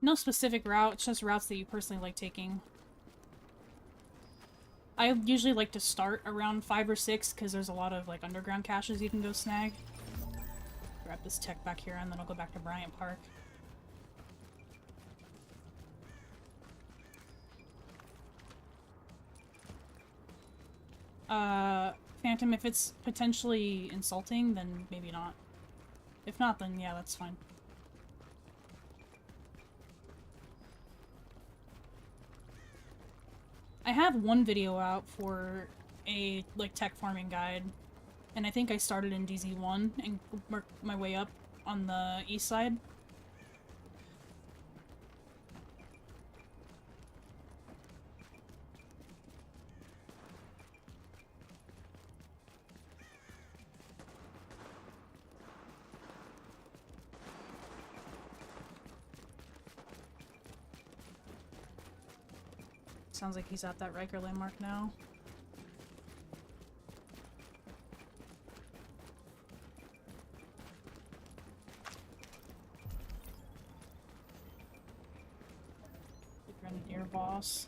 No specific route, it's just routes that you personally like taking. I usually like to start around 5 or 6 because there's a lot of like underground caches you can go snag. Grab this tech back here and then I'll go back to Bryant Park. Phantom, if it's potentially insulting, then maybe not. If not, then yeah, that's fine. I have one video out for a, like, tech farming guide, and I think I started in DZ1 and worked my way up on the east side. Sounds like he's at that Riker landmark now. The Grenadier boss.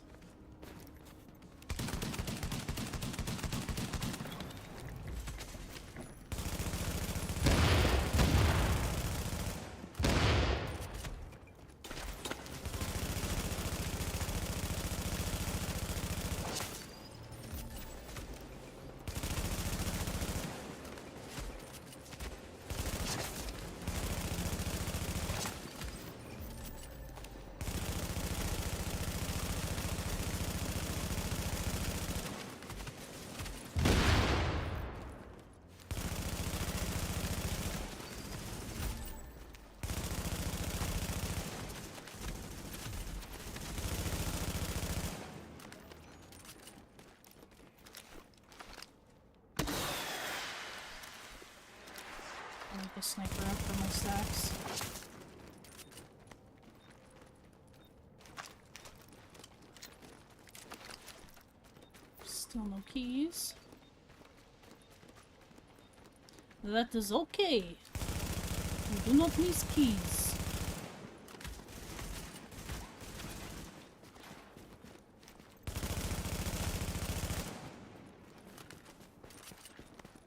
a sniper up for my stacks. Still no keys. That is okay. We do not need keys.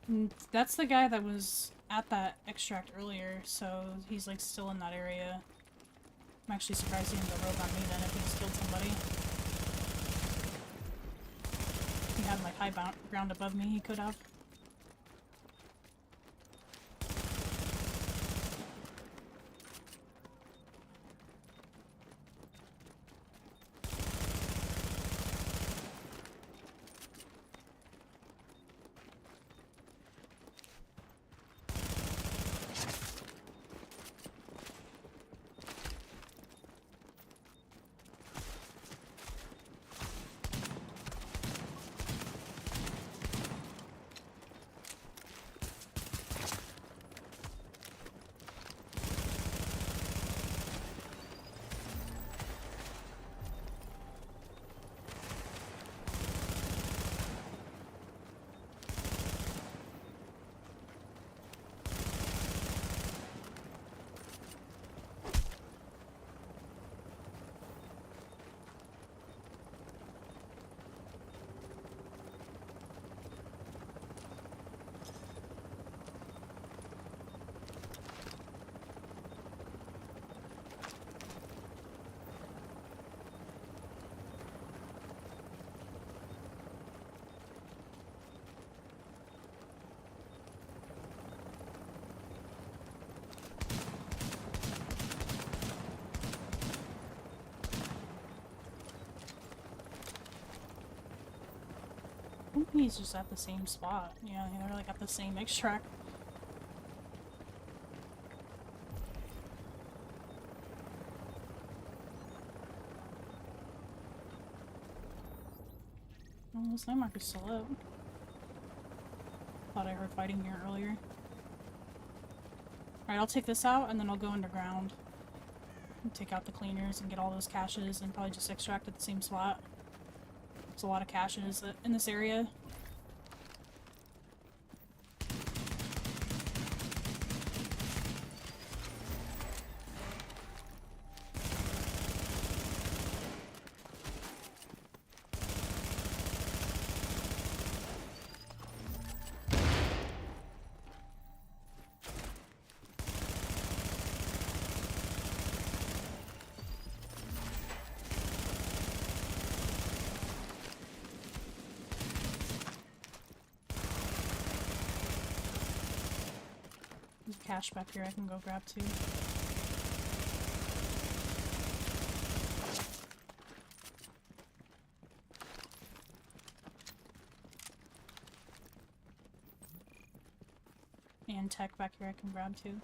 And that's the guy that was at that extract earlier, so he's like still in that area. I'm actually surprised he didn't go rogue on me then if he just killed somebody. He had like high ground above me, he could have. I think he's just at the same spot. Yeah, they're like at the same extract. Oh, this night marker's still up. Thought I heard fighting here earlier. Alright, I'll take this out and then I'll go underground. And take out the cleaners and get all those caches and probably just extract at the same spot. There's a lot of caches in this area. There's cache back here I can go grab too. And tech back here I can grab too.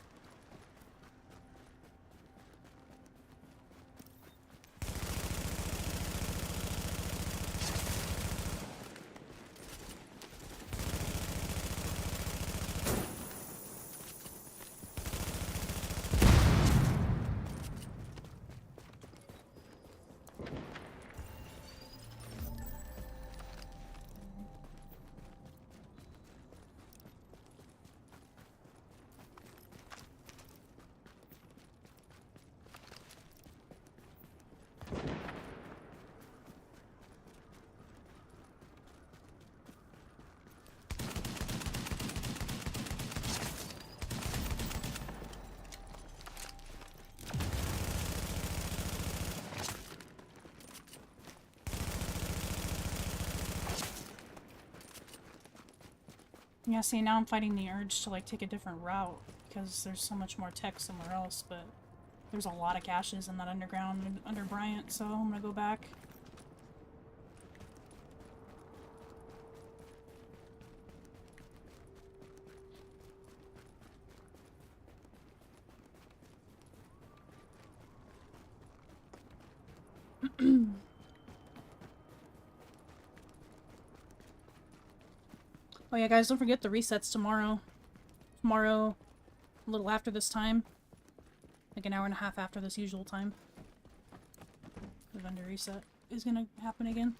Yeah, see, now I'm fighting the urge to, like, take a different route, because there's so much more tech somewhere else, but there's a lot of caches in that underground under Bryant, so I'm gonna go back. Oh yeah, guys, don't forget the resets tomorrow. Tomorrow, a little after this time. Like an hour and a half after this usual time. The vendor reset is gonna happen again.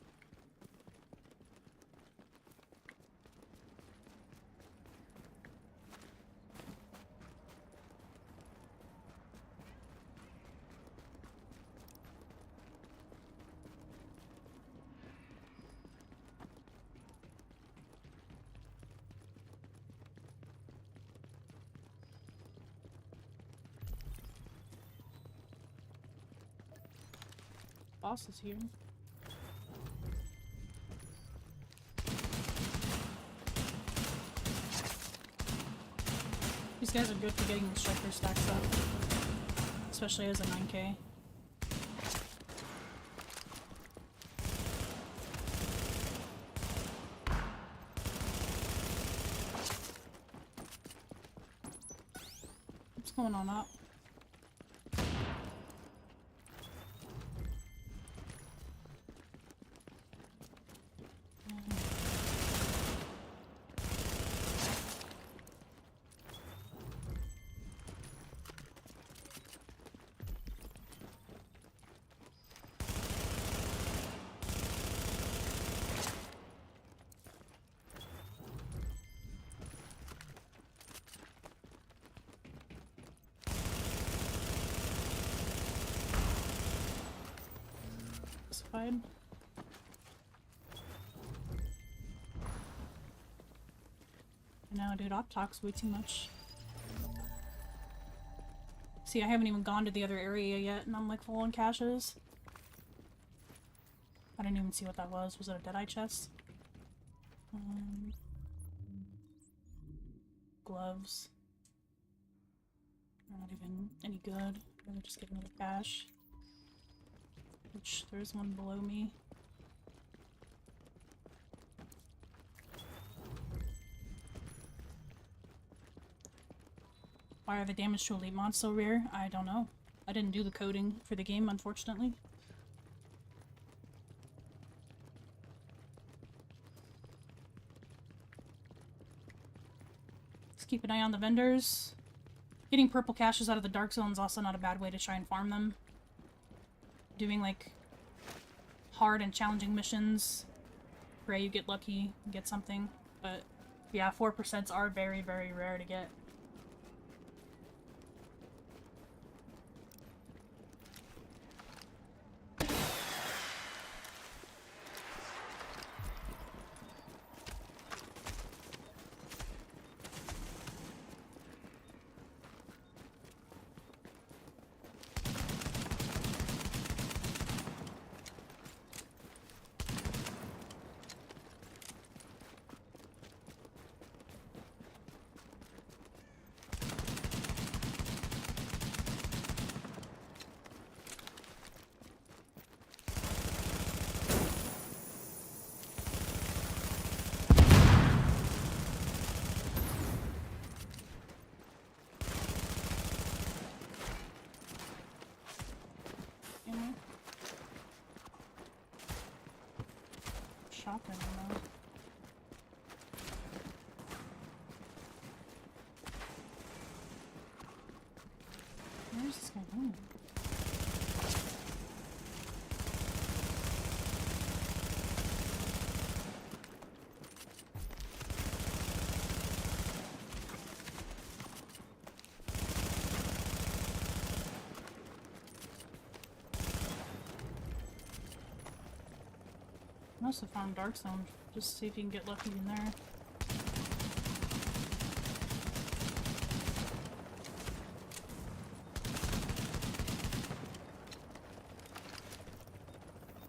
Boss is here. These guys are good for getting the striker stacks up, especially as a 9K. What's going on up? Fine. No, dude, op talks way too much. See, I haven't even gone to the other area yet, and I'm like full on caches. I didn't even see what that was. Was it a Deadeye chest? Gloves. They're not even any good. Really just get another cache. Which, there's one below me. Why are the damage to elite mods so rare? I don't know. I didn't do the coding for the game, unfortunately. Just keep an eye on the vendors. Getting purple caches out of the dark zone is also not a bad way to try and farm them. Doing like hard and challenging missions, pray you get lucky and get something, but yeah, 4% are very, very rare to get. Shotgun ammo. Where's this guy going? Must have found Dark Zone. Just see if you can get lucky in there.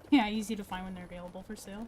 Yeah, easy to find when they're available for sale.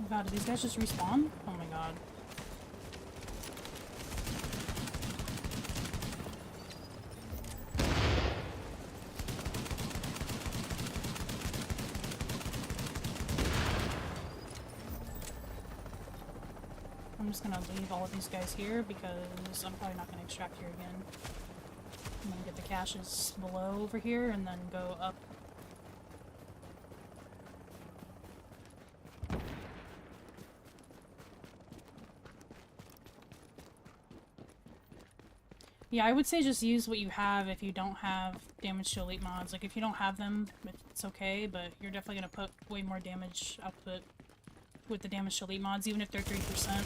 Oh god, did these guys just respawn? Oh my god. I'm just gonna leave all of these guys here because I'm probably not gonna extract here again. I'm gonna get the caches below over here and then go up. Yeah, I would say just use what you have if you don't have damage to elite mods. Like, if you don't have them, it's okay, but you're definitely gonna put way more damage output with the damage to elite mods, even if they're 3%.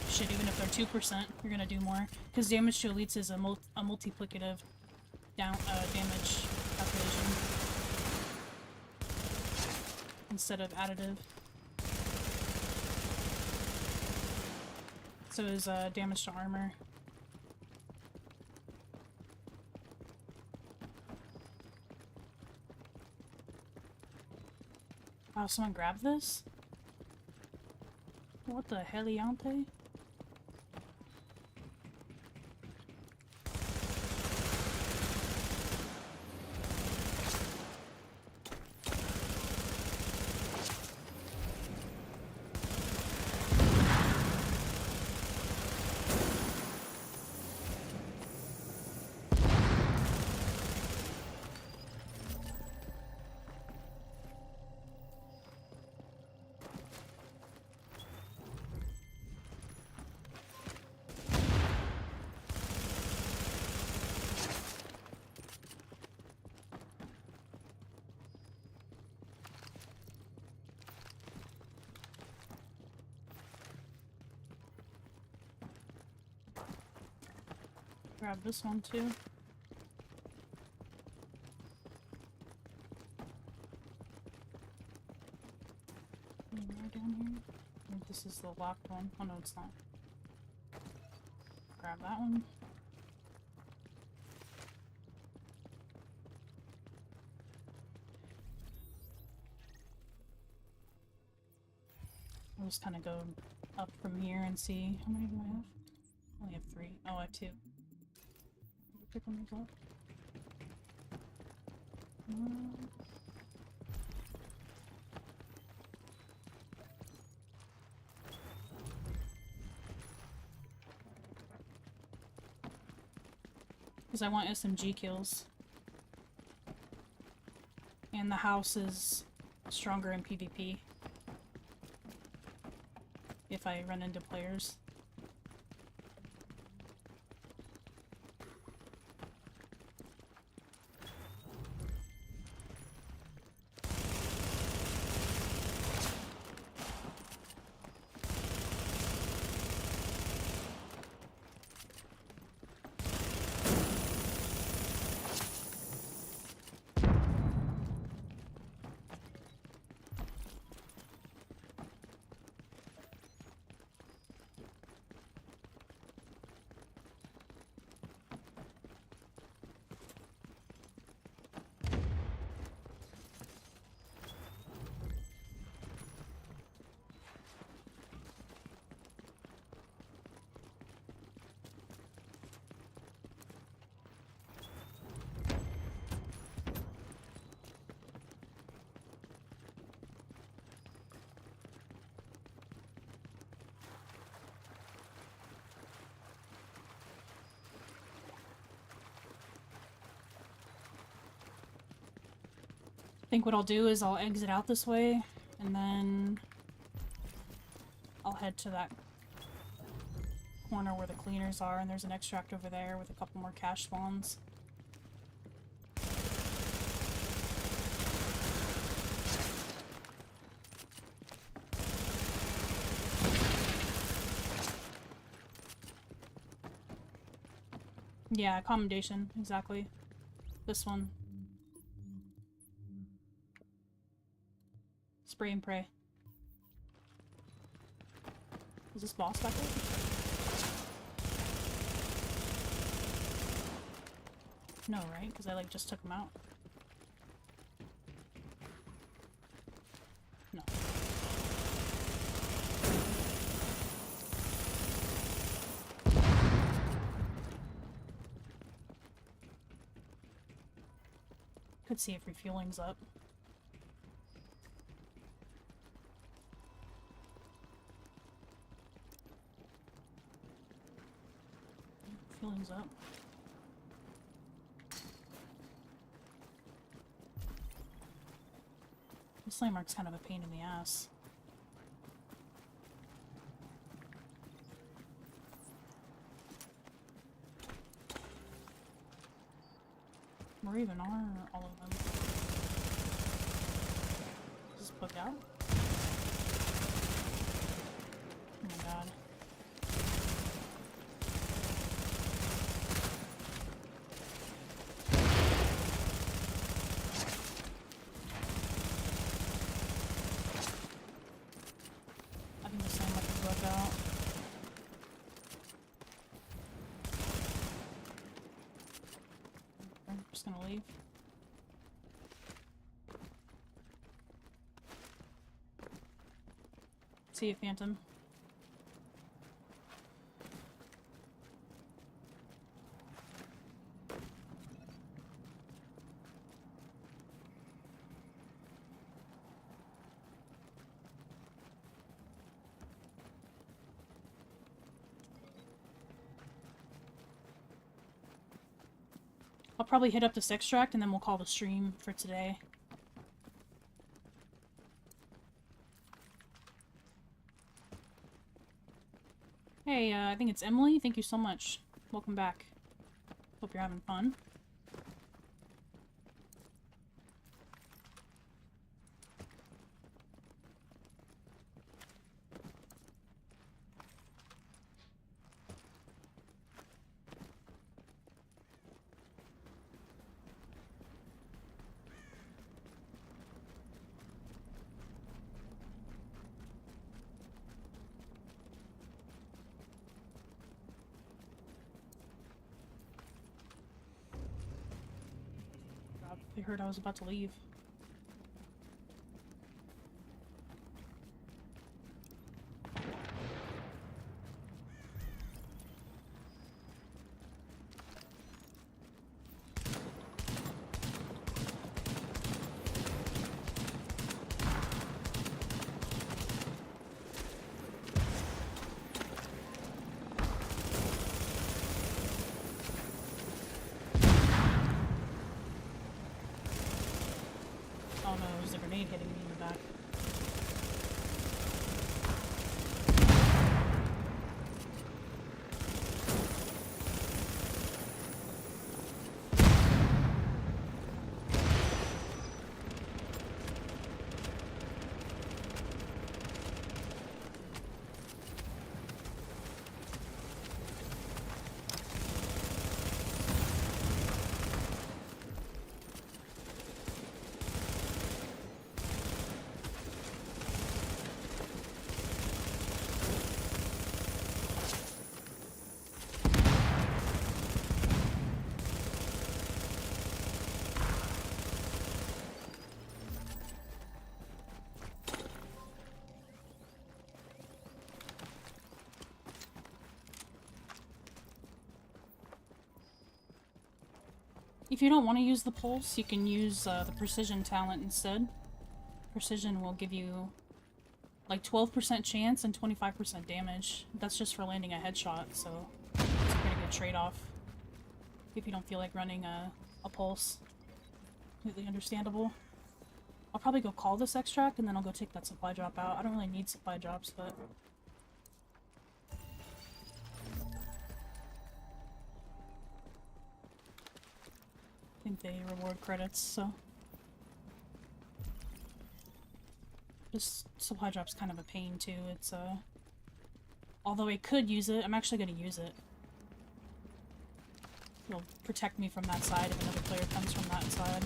Shit, even if they're 2%, you're gonna do more. Because damage to elites is a multiplicative damage calculation instead of additive. So is damage to armor. Wow, someone grabbed this? What the heliante? Grab this one too. Any more down here? I think this is the locked one. Oh no, it's not. Grab that one. I'll just kind of go up from here and see. How many do I have? I only have 3. Oh, I have 2. Pick one of these up. Because I want SMG kills. And the house is stronger in PvP. If I run into players. I think what I'll do is I'll exit out this way, and then I'll head to that corner where the cleaners are, and there's an extract over there with a couple more cache spawns. Yeah, commendation, exactly. This one. Spray and pray. Is this boss back there? No, right? Because I like just took him out. No. Could see if refueling's up. Refueling's up. This landmark's kind of a pain in the ass. Where even are all of them? Is this book out? Oh my god. I think the same is book out. I'm just gonna leave. See you, Phantom. I'll probably hit up this extract and then we'll call the stream for today. Hey, I think it's Emily. Thank you so much. Welcome back. Hope you're having fun. They heard I was about to leave. Oh no, there's a grenade hitting me in the back. If you don't want to use the pulse, you can use the precision talent instead. Precision will give you like 12% chance and 25% damage. That's just for landing a headshot, so it's a pretty good trade-off if you don't feel like running a pulse. Completely understandable. I'll probably go call this extract and then I'll go take that supply drop out. I don't really need supply drops, but... I think they reward credits, so... This supply drop's kind of a pain, too. It's, although I could use it, I'm actually gonna use it. It'll protect me from that side if another player comes from that side.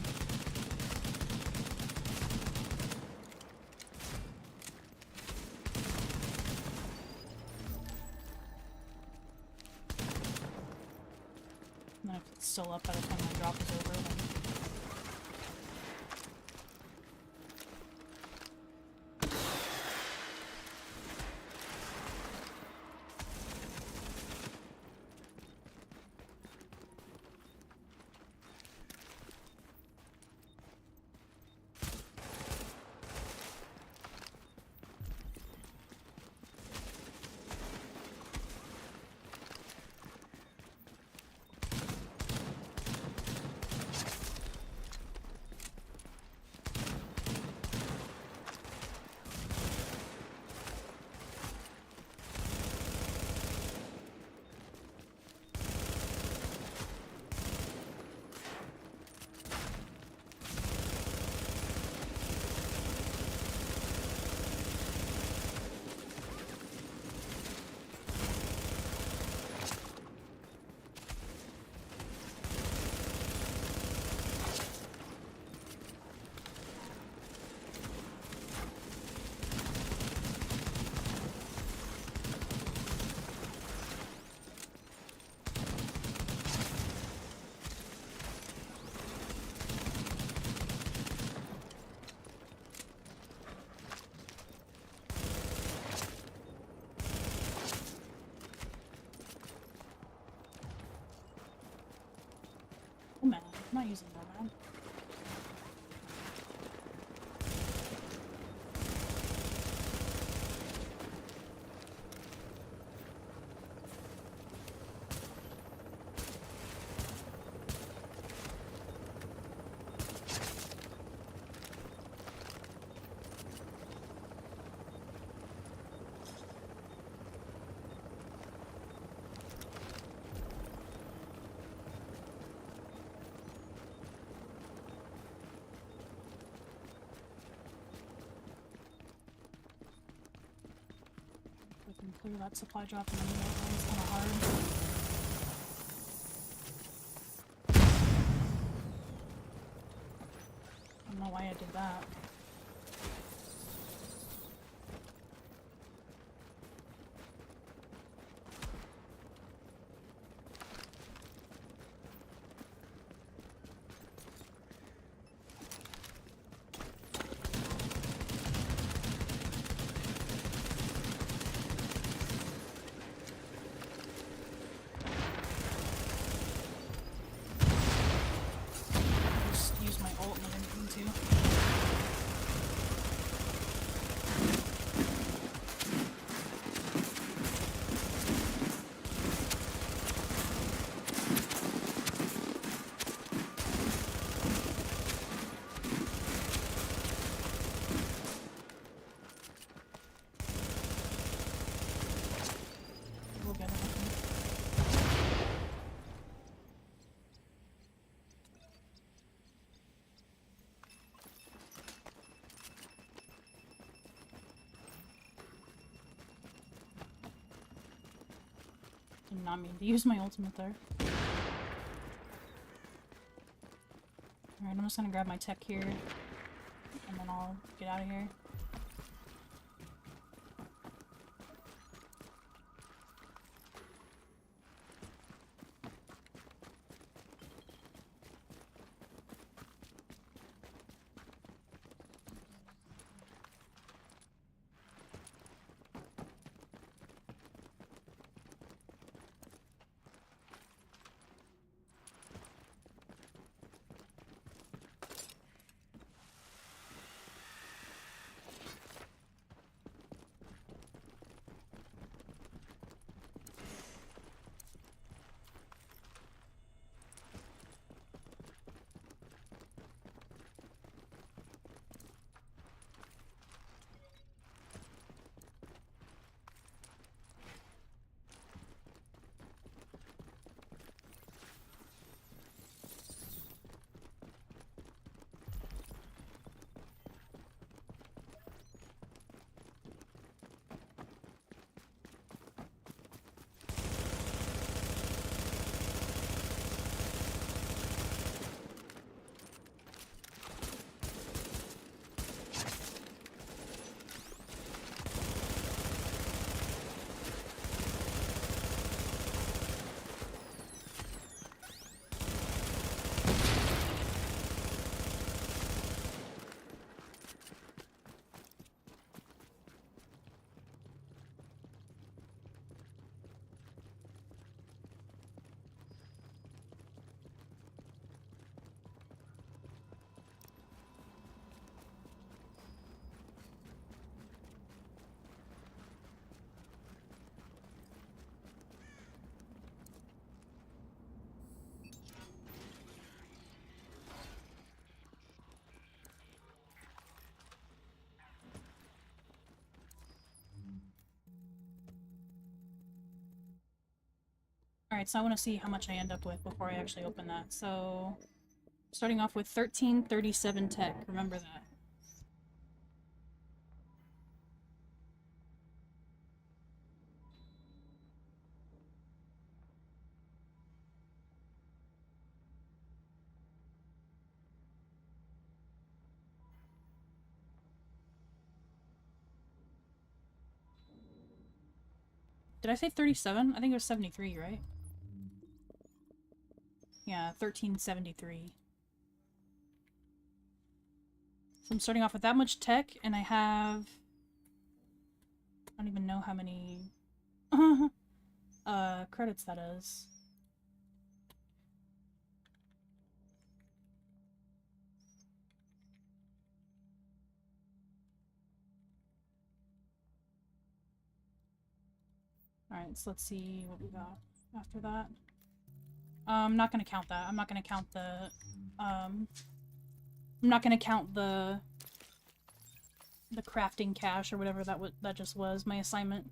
And then if it's still up by the time my drop is over, then... I'm not using Nomad. We can clear that supply drop and then it's kind of hard. I don't know why I did that. Just use my ult and I didn't mean to. We'll get it, I think. Did not mean to use my ultimate there. Alright, I'm just gonna grab my tech here, and then I'll get out of here. Alright, so I want to see how much I end up with before I actually open that. So, starting off with 1337 tech, remember that. Did I say 37? I think it was 73, right? Yeah, 1373. So I'm starting off with that much tech, and I have... I don't even know how many... credits that is. Alright, so let's see what we got after that. I'm not gonna count that. I'm not gonna count the, I'm not gonna count the crafting cache or whatever that just was, my assignment.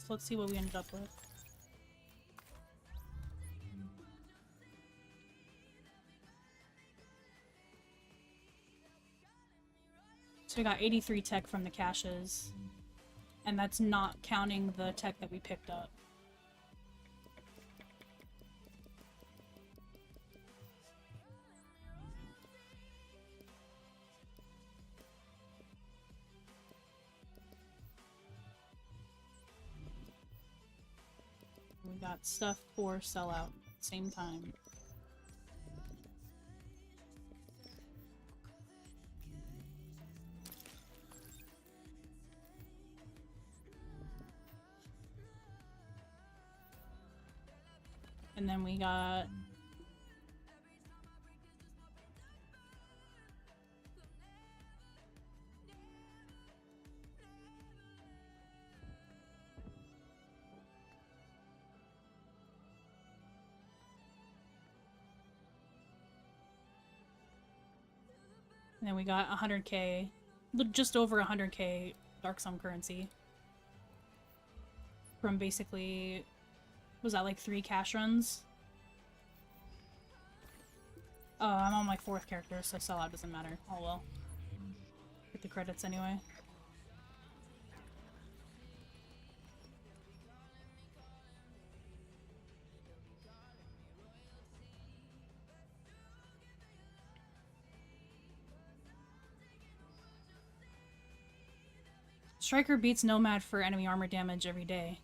So let's see what we ended up with. So we got 83 tech from the caches, and that's not counting the tech that we picked up. We got stuff for sellout at the same time. And then we got and then we got 100k, just over 100k Dark Sum currency from basically, was that like 3 cash runs? Oh, I'm on my 4th character, so sellout doesn't matter. Oh well. Get the credits anyway. Striker beats Nomad for enemy armor damage every day.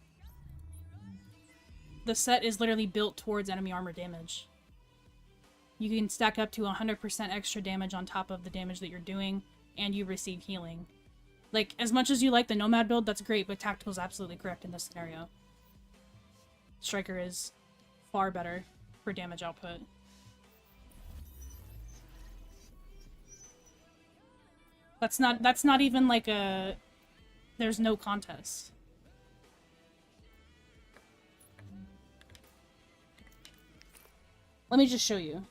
The set is literally built towards enemy armor damage. You can stack up to 100% extra damage on top of the damage that you're doing, and you receive healing. Like, as much as you like the Nomad build, that's great, but Tactical is absolutely correct in this scenario. Striker is far better for damage output. That's not even like a... There's no contest. Let me just show you.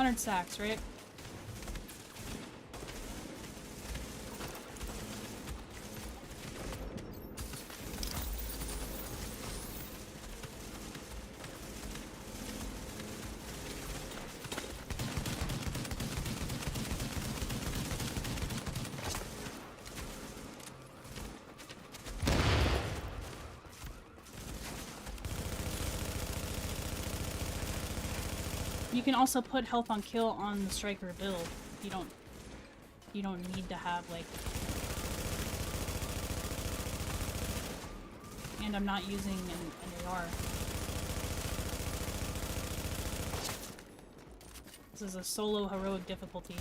200 stacks, right? You can also put health on kill on the striker build. You don't need to have like. And I'm not using an AR. This is a solo heroic difficulty.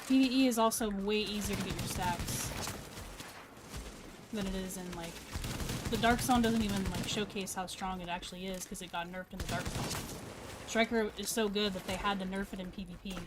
PvE is also way easier to get your stacks than it is in, like... The Dark Zone doesn't even, like, showcase how strong it actually is because it got nerfed in the Dark Zone. Striker is so good that they had to nerf it in PvP.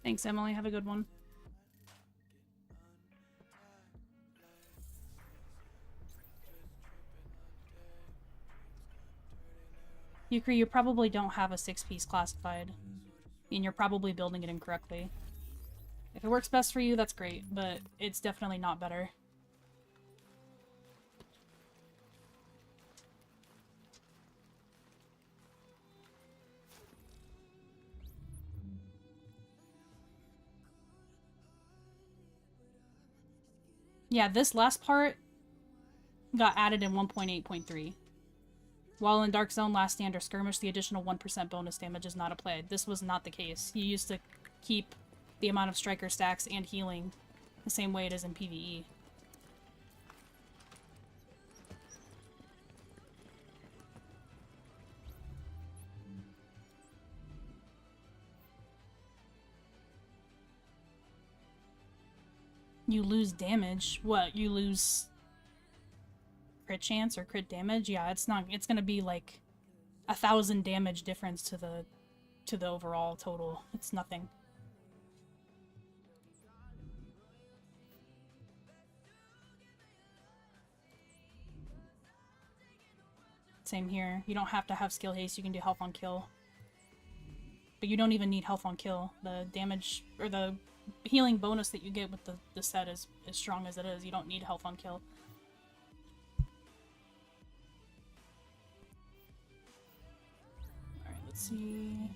Thanks, Emily. Have a good one. Yukri, you probably don't have a 6-piece classified. And you're probably building it incorrectly. If it works best for you, that's great, but it's definitely not better. Yeah, this last part got added in 1.8.3. While in Dark Zone Last Stand or Skirmish, the additional 1% bonus damage is not applied. This was not the case. You used to keep the amount of striker stacks and healing the same way it is in PvE. You lose damage. What? You lose crit chance or crit damage? Yeah, it's not. It's gonna be like 1,000 damage difference to the overall total. It's nothing. Same here. You don't have to have skill haste. You can do health on kill. But you don't even need health on kill. The damage or the healing bonus that you get with the set is as strong as it is. You don't need health on kill. Alright, let's see.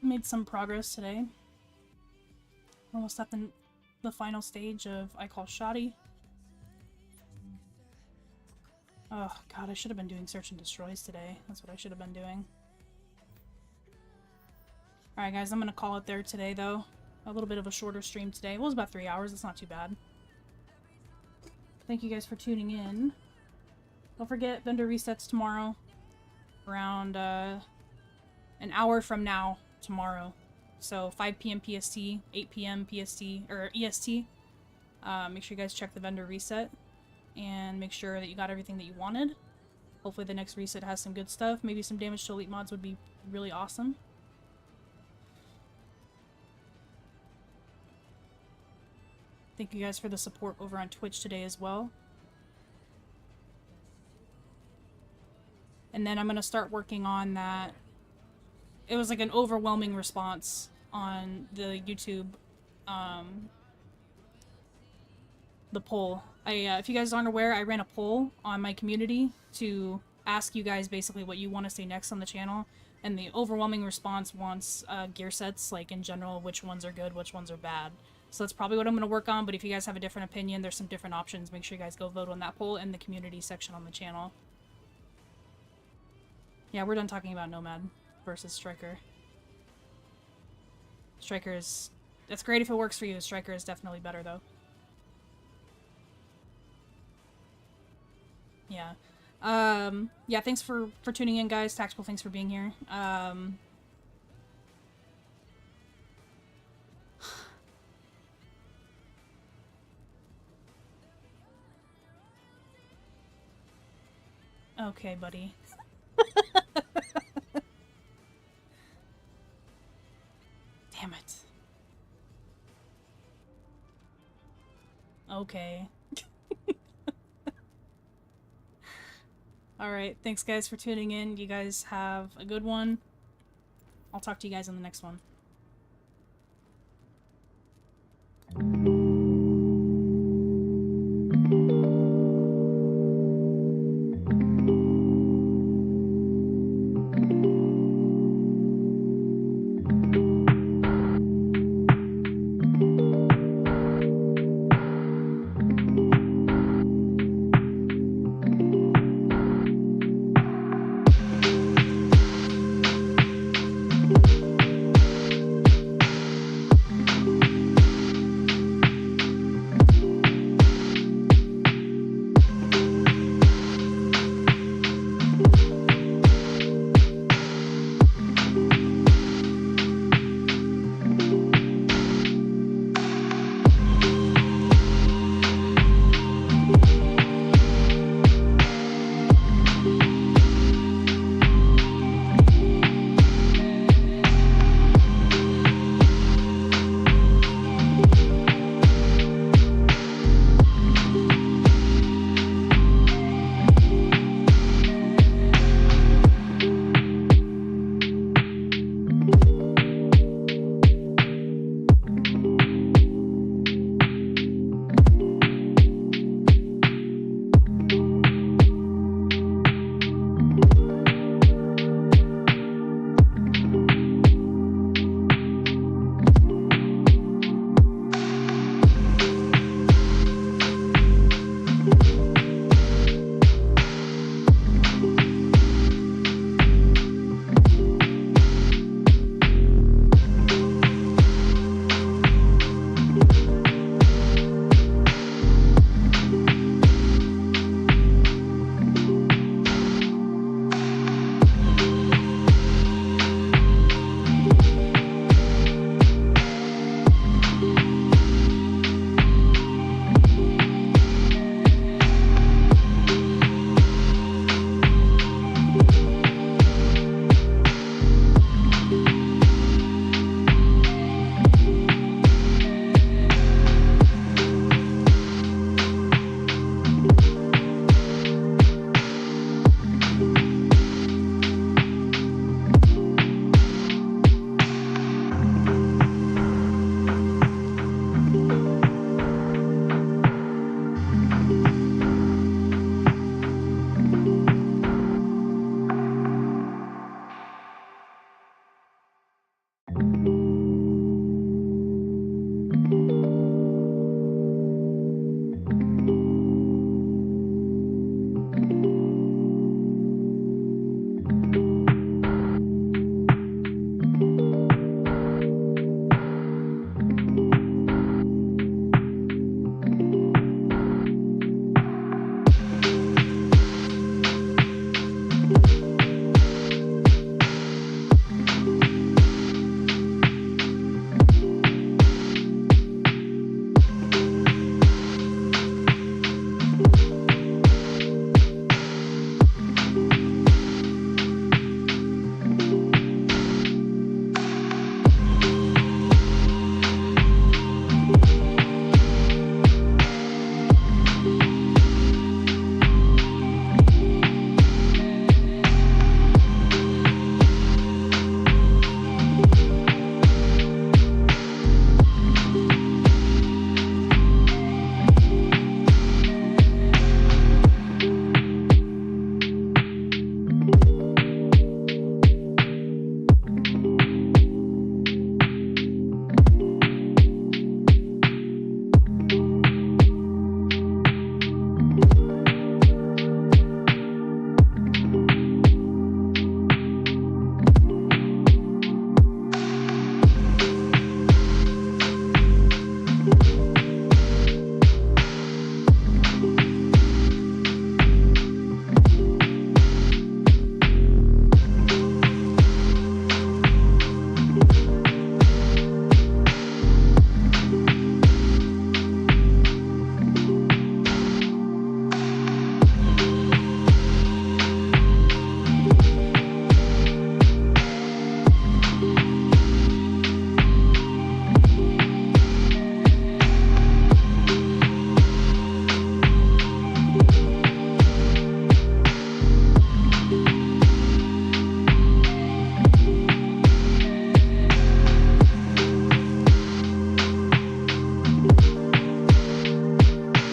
Made some progress today. Almost at the final stage of I Call Shoddy. Oh god, I should have been doing Search and Destroys today. That's what I should have been doing. Alright guys, I'm gonna call it there today though. A little bit of a shorter stream today. Well, it was about 3 hours, it's not too bad. thank you guys for tuning in. Don't forget, vendor resets tomorrow. Around, an hour from now, tomorrow. So, 5 p.m. PST, 8 p.m. PST, or EST. Make sure you guys check the vendor reset. And make sure that you got everything that you wanted. Hopefully the next reset has some good stuff. Maybe some damage to elite mods would be really awesome. Thank you guys for the support over on Twitch today as well. And then I'm gonna start working on that. It was like an overwhelming response on the YouTube, the poll. If you guys aren't aware, I ran a poll on my community to ask you guys basically what you want to see next on the channel, and the overwhelming response wants gear sets, like in general, which ones are good, which ones are bad. So that's probably what I'm going to work on, but if you guys have a different opinion, there's some different options. Make sure you guys go vote on that poll in the community section on the channel. Yeah, we're done talking about Nomad versus Striker. Striker is... That's great if it works for you. Striker is definitely better, though. Yeah. Yeah, thanks for tuning in, guys. Tactical, thanks for being here. Okay, buddy. Damn it. Okay. Alright, thanks guys for tuning in. You guys have a good one. I'll talk to you guys in the next one.